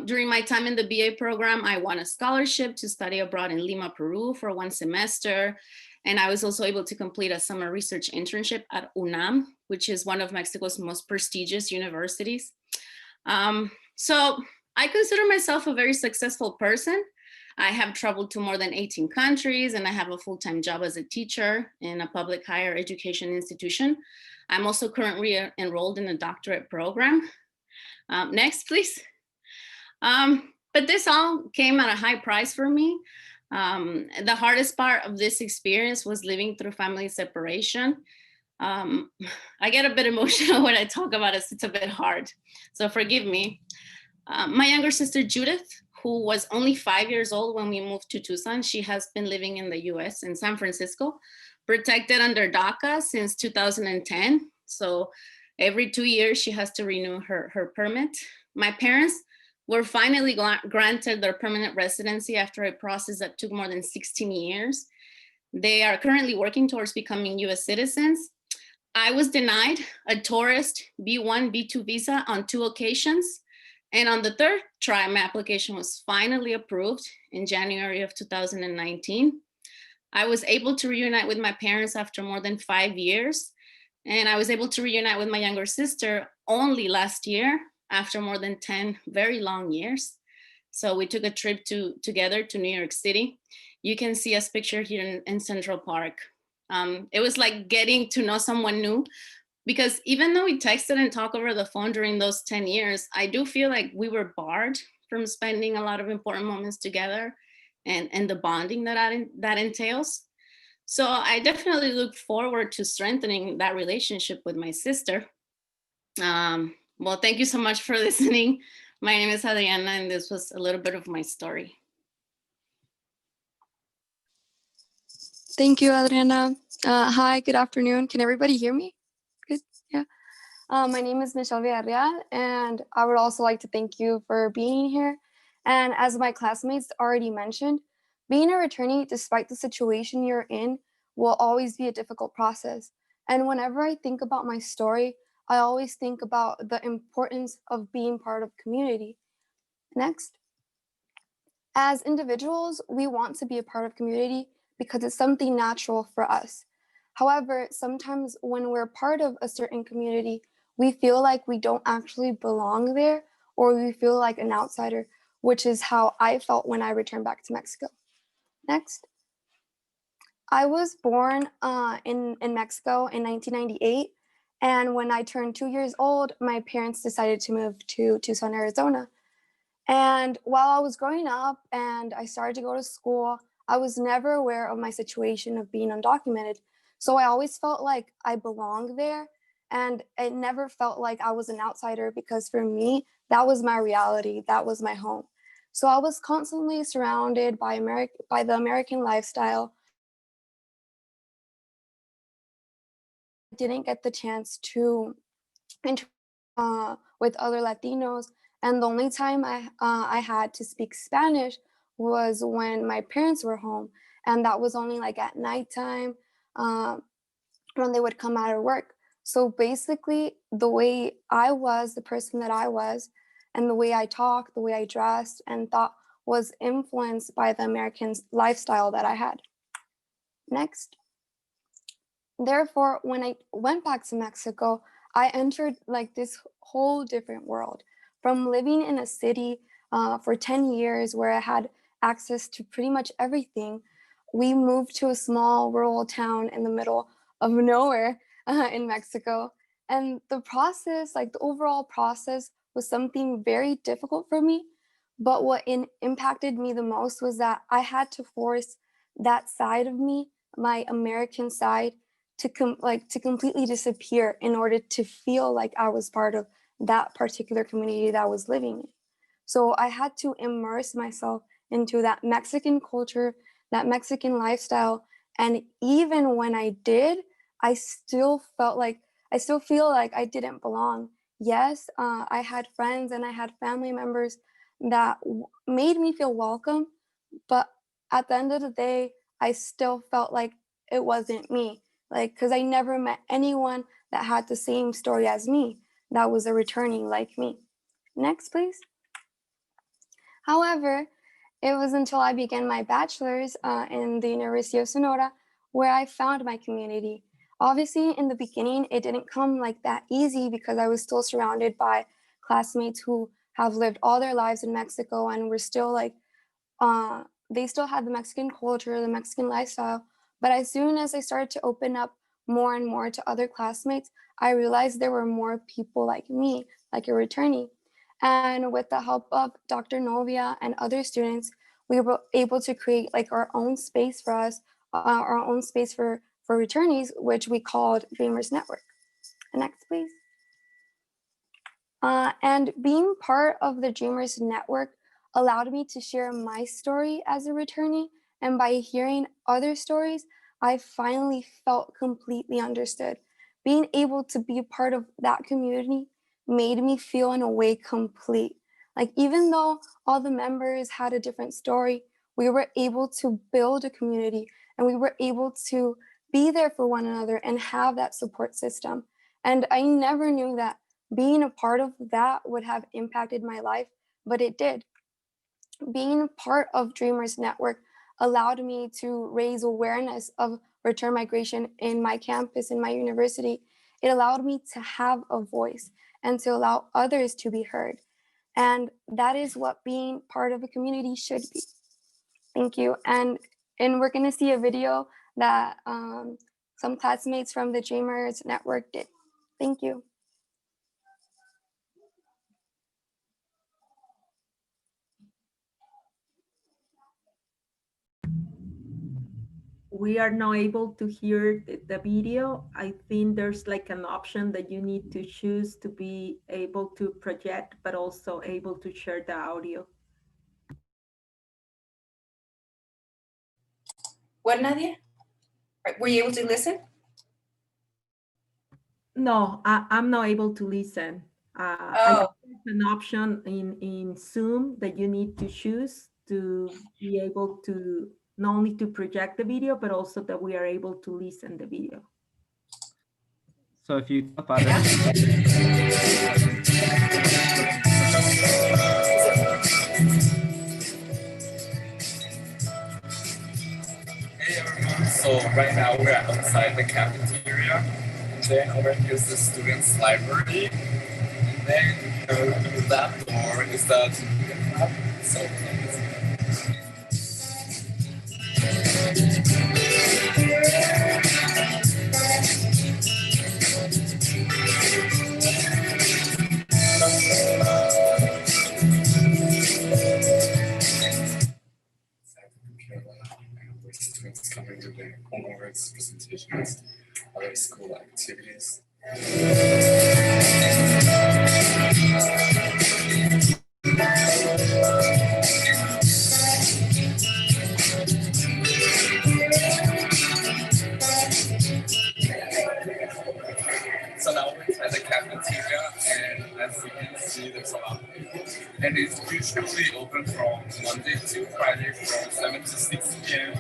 During my time in the BA program, I won a scholarship to study abroad in Lima, Peru for 1 semester. And I was also able to complete a summer research internship at UNAM, which is one of Mexico's most prestigious universities. So I consider myself a very successful person. I have traveled to more than 18 countries, and I have a full-time job as a teacher in a public higher education institution. I'm also currently enrolled in a doctorate program. Next, please. But this all came at a high price for me. The hardest part of this experience was living through family separation. I get a bit emotional when I talk about it. It's a bit hard, so forgive me. My younger sister, Judith, who was only 5 years old when we moved to Tucson, she has been living in the US in San Francisco, protected under DACA since 2010. So every 2 years, she has to renew her permit. My parents were finally granted their permanent residency after a process that took more than 16 years. They are currently working towards becoming US citizens. I was denied a tourist B1, B2 visa on 2 occasions. And on the 3rd try, my application was finally approved in January of 2019. I was able to reunite with my parents after more than 5 years. And I was able to reunite with my younger sister only last year after more than 10 very long years. So we took a trip together to New York City. You can see us pictured here in Central Park. It was like getting to know someone new, because even though we texted and talked over the phone during those 10 years, I do feel like we were barred from spending a lot of important moments together and the bonding that entails. So I definitely look forward to strengthening that relationship with my sister. Well, thank you so much for listening. My name is Adriana, and this was a little bit of my story. Thank you, Adriana. Hi, good afternoon. Can everybody hear me? Good, yeah. My name is Michelle Villarreal, and I would also like to thank you for being here. And as my classmates already mentioned, being a returnee, despite the situation you're in, will always be a difficult process. And whenever I think about my story, I always think about the importance of being part of community. Next. As individuals, we want to be a part of community because it's something natural for us. However, sometimes when we're part of a certain community, we feel like we don't actually belong there, or we feel like an outsider, which is how I felt when I returned back to Mexico. Next. I was born in Mexico in 1998. And when I turned 2 years old, my parents decided to move to Tucson, Arizona. And while I was growing up and I started to go to school, I was never aware of my situation of being undocumented. So I always felt like I belonged there, and it never felt like I was an outsider, because for me, that was my reality, that was my home. So I was constantly surrounded by the American lifestyle. I didn't get the chance to interact with other Latinos. And the only time I had to speak Spanish was when my parents were home. And that was only like at nighttime when they would come out of work. So basically, the way I was, the person that I was, and the way I talked, the way I dressed and thought was influenced by the American lifestyle that I had. Next. Therefore, when I went back to Mexico, I entered like this whole different world from living in a city for 10 years where I had access to pretty much everything. We moved to a small rural town in the middle of nowhere in Mexico. And the process, like the overall process, was something very difficult for me. But what impacted me the most was that I had to force that side of me, my American side, to completely disappear in order to feel like I was part of that particular community that I was living in. So I had to immerse myself into that Mexican culture, that Mexican lifestyle. And even when I did, I still feel like I didn't belong. Yes, I had friends and I had family members that made me feel welcome, but at the end of the day, I still felt like it wasn't me. Like, because I never met anyone that had the same story as me, that was a returning like me. Next, please. However, it was until I began my bachelor's in the University of Sonora where I found my community. Obviously, in the beginning, it didn't come like that easy because I was still surrounded by classmates who have lived all their lives in Mexico and were still like, they still had the Mexican culture, the Mexican lifestyle. But as soon as I started to open up more and more to other classmates, I realized there were more people like me, like a returnee. And with the help of Dr. Novia and other students, we were able to create like our own space for us, our own space for returnees, which we called Dreamers Network. Next, please. And being part of the Dreamers Network allowed me to share my story as a returnee. And by hearing other stories, I finally felt completely understood. Being able to be a part of that community made me feel in a way complete. Like even though all the members had a different story, we were able to build a community and we were able to be there for one another and have that support system. And I never knew that being a part of that would have impacted my life, but it did. Being part of Dreamers Network allowed me to raise awareness of return migration in my campus, in my university. It allowed me to have a voice and to allow others to be heard. And that is what being part of a community should be. Thank you. And we're gonna see a video that some classmates from the Dreamers Network did. Thank you. We are not able to hear the video. I think there's like an option that you need to choose to be able to project, but also able to share the audio. What, Nadia? Were you able to listen? No, I'm not able to listen. I think there's an option in Zoom that you need to choose to be able to not only to project the video, but also that we are able to listen the video. So if you tap on it. Hey everyone, so right now we're outside the cafeteria, and then over here is the students' library, and then through that door is the TV club. So students coming to their homeworks, presentations, other school activities. So now we're at the cafeteria, and as you can see, there's a lot of people. And it's usually open from Monday to Friday from 7 to 6 p.m.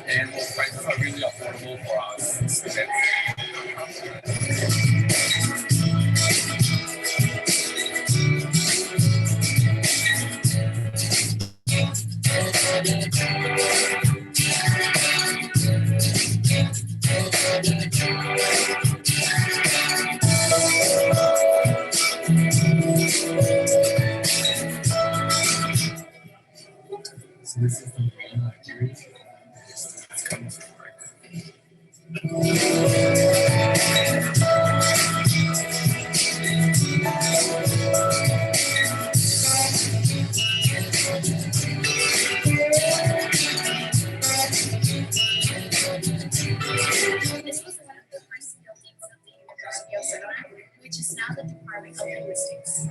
And the prices are really affordable for us students. So this is the main activity. It's coming to This was one of the first buildings of the University of Sonora, which is now the Department of Linguistics.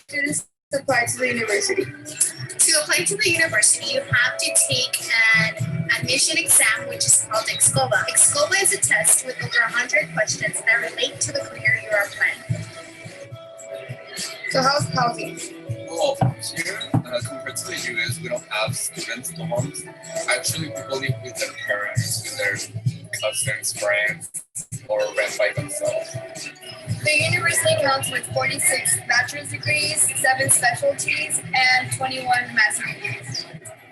Students apply to the university. To apply to the university, you have to take an admission exam, which is called XCOBA. XCOBA is a test with over 100 questions that relate to the career you are planning. So how's housing? Well, here, compared to the US, we don't have students dorms. Actually, people live with their parents, with their cousins, friends, or rent by themselves. The university counts with 46 bachelor's degrees, 7 specialties, and 21 master's degrees.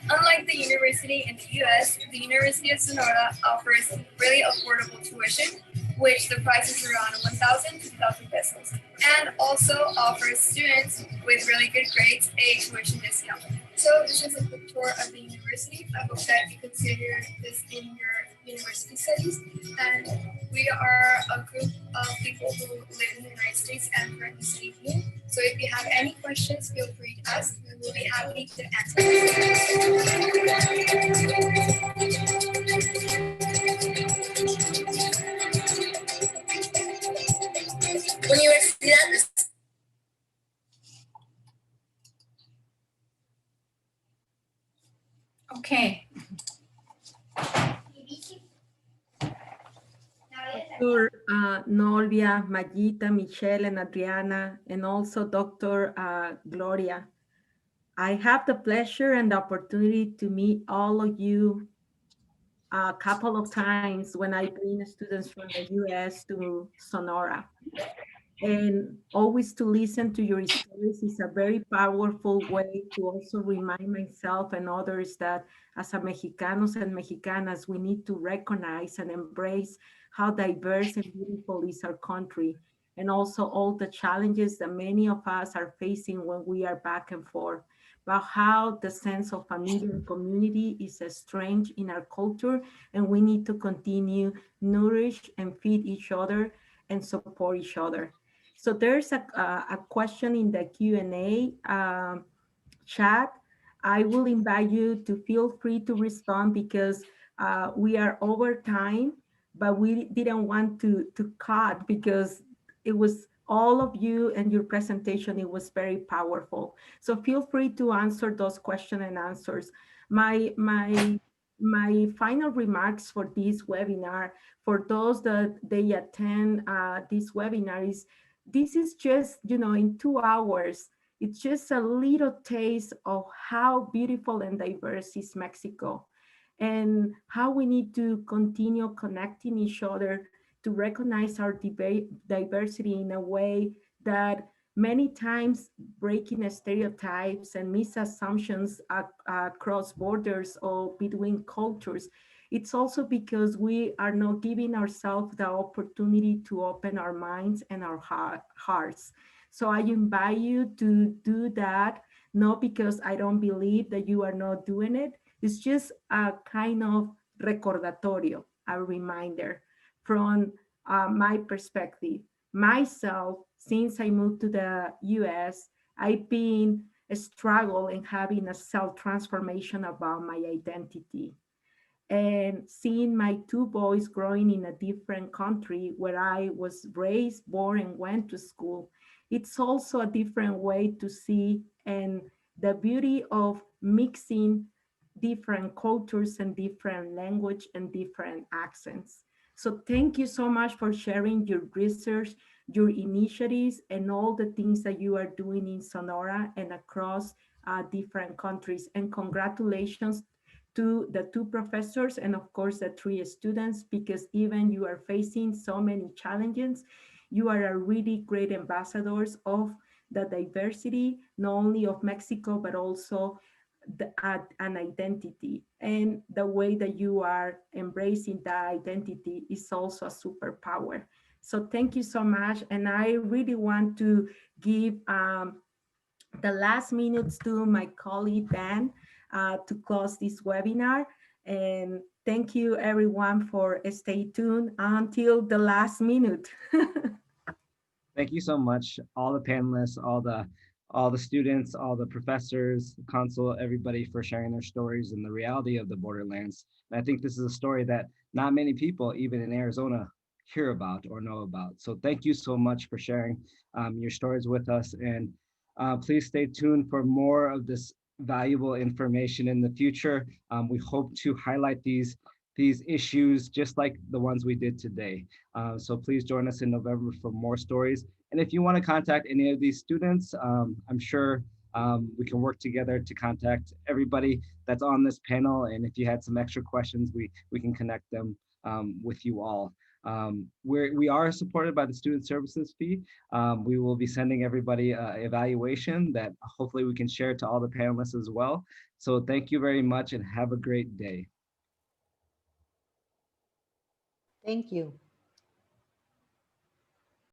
Unlike the university in the US, the University of Sonora offers really affordable tuition, which the price is around 1,000 to 2,000 pesos, and also offers students with really good grades a tuition discount. So this is a quick tour of the university. I hope that you consider this in your university studies. And we are a group of people who live in the United States and currently study here. So if you have any questions, feel free to ask. We will be happy to answer. Universidad. Okay. Dr. Nolvia, Magita, Michelle, and Adriana, and also Dr. Gloria. I have the pleasure and the opportunity to meet all of you a couple of times when I bring students from the US to Sonora. And always to listen to your stories is a very powerful way to also remind myself and others that as a Mexicanos and Mexicanas, we need to recognize and embrace how diverse and beautiful is our country, and also all the challenges that many of us are facing when we are back and forth, about how the sense of family and community is a strength in our culture, and we need to continue nourish and feed each other and support each other. So there's a question in the Q&A chat. I will invite you to feel free to respond because we are over time, but we didn't want to cut because it was all of you and your presentation, it was very powerful. So feel free to answer those question and answers. My final remarks for this webinar, for those that they attend this webinar is, this is just, in 2 hours, it's just a little taste of how beautiful and diverse is Mexico and how we need to continue connecting each other to recognize our diversity in a way that many times breaking stereotypes and misassumptions across borders or between cultures. It's also because we are not giving ourselves the opportunity to open our minds and our hearts. So I invite you to do that, not because I don't believe that you are not doing it. It's just a kind of recordatorio, a reminder from my perspective. Myself, since I moved to the US, I've been a struggle in having a self-transformation about my identity. And seeing my 2 boys growing in a different country where I was raised, born, and went to school, it's also a different way to see and the beauty of mixing different cultures and different language and different accents. So thank you so much for sharing your research, your initiatives, and all the things that you are doing in Sonora and across different countries. And congratulations to the 2 professors and of course the 3 students, because even you are facing so many challenges, you are a really great ambassadors of the diversity, not only of Mexico, but also an identity. And the way that you are embracing that identity is also a superpower. So thank you so much. And I really want to give the last minutes to my colleague Dan to close this webinar. And thank you everyone for stay tuned until the last minute. Thank you so much, all the panelists, all the students, all the professors, the consul, everybody for sharing their stories and the reality of the borderlands. And I think this is a story that not many people, even in Arizona, hear about or know about. So thank you so much for sharing your stories with us. And please stay tuned for more of this valuable information in the future. We hope to highlight these issues just like the ones we did today. So please join us in November for more stories. And if you want to contact any of these students, I'm sure we can work together to contact everybody that's on this panel. And if you had some extra questions, we can connect them with you all. We are supported by the student services fee. We will be sending everybody an evaluation that hopefully we can share to all the panelists as well. So thank you very much and have a great day. Thank you.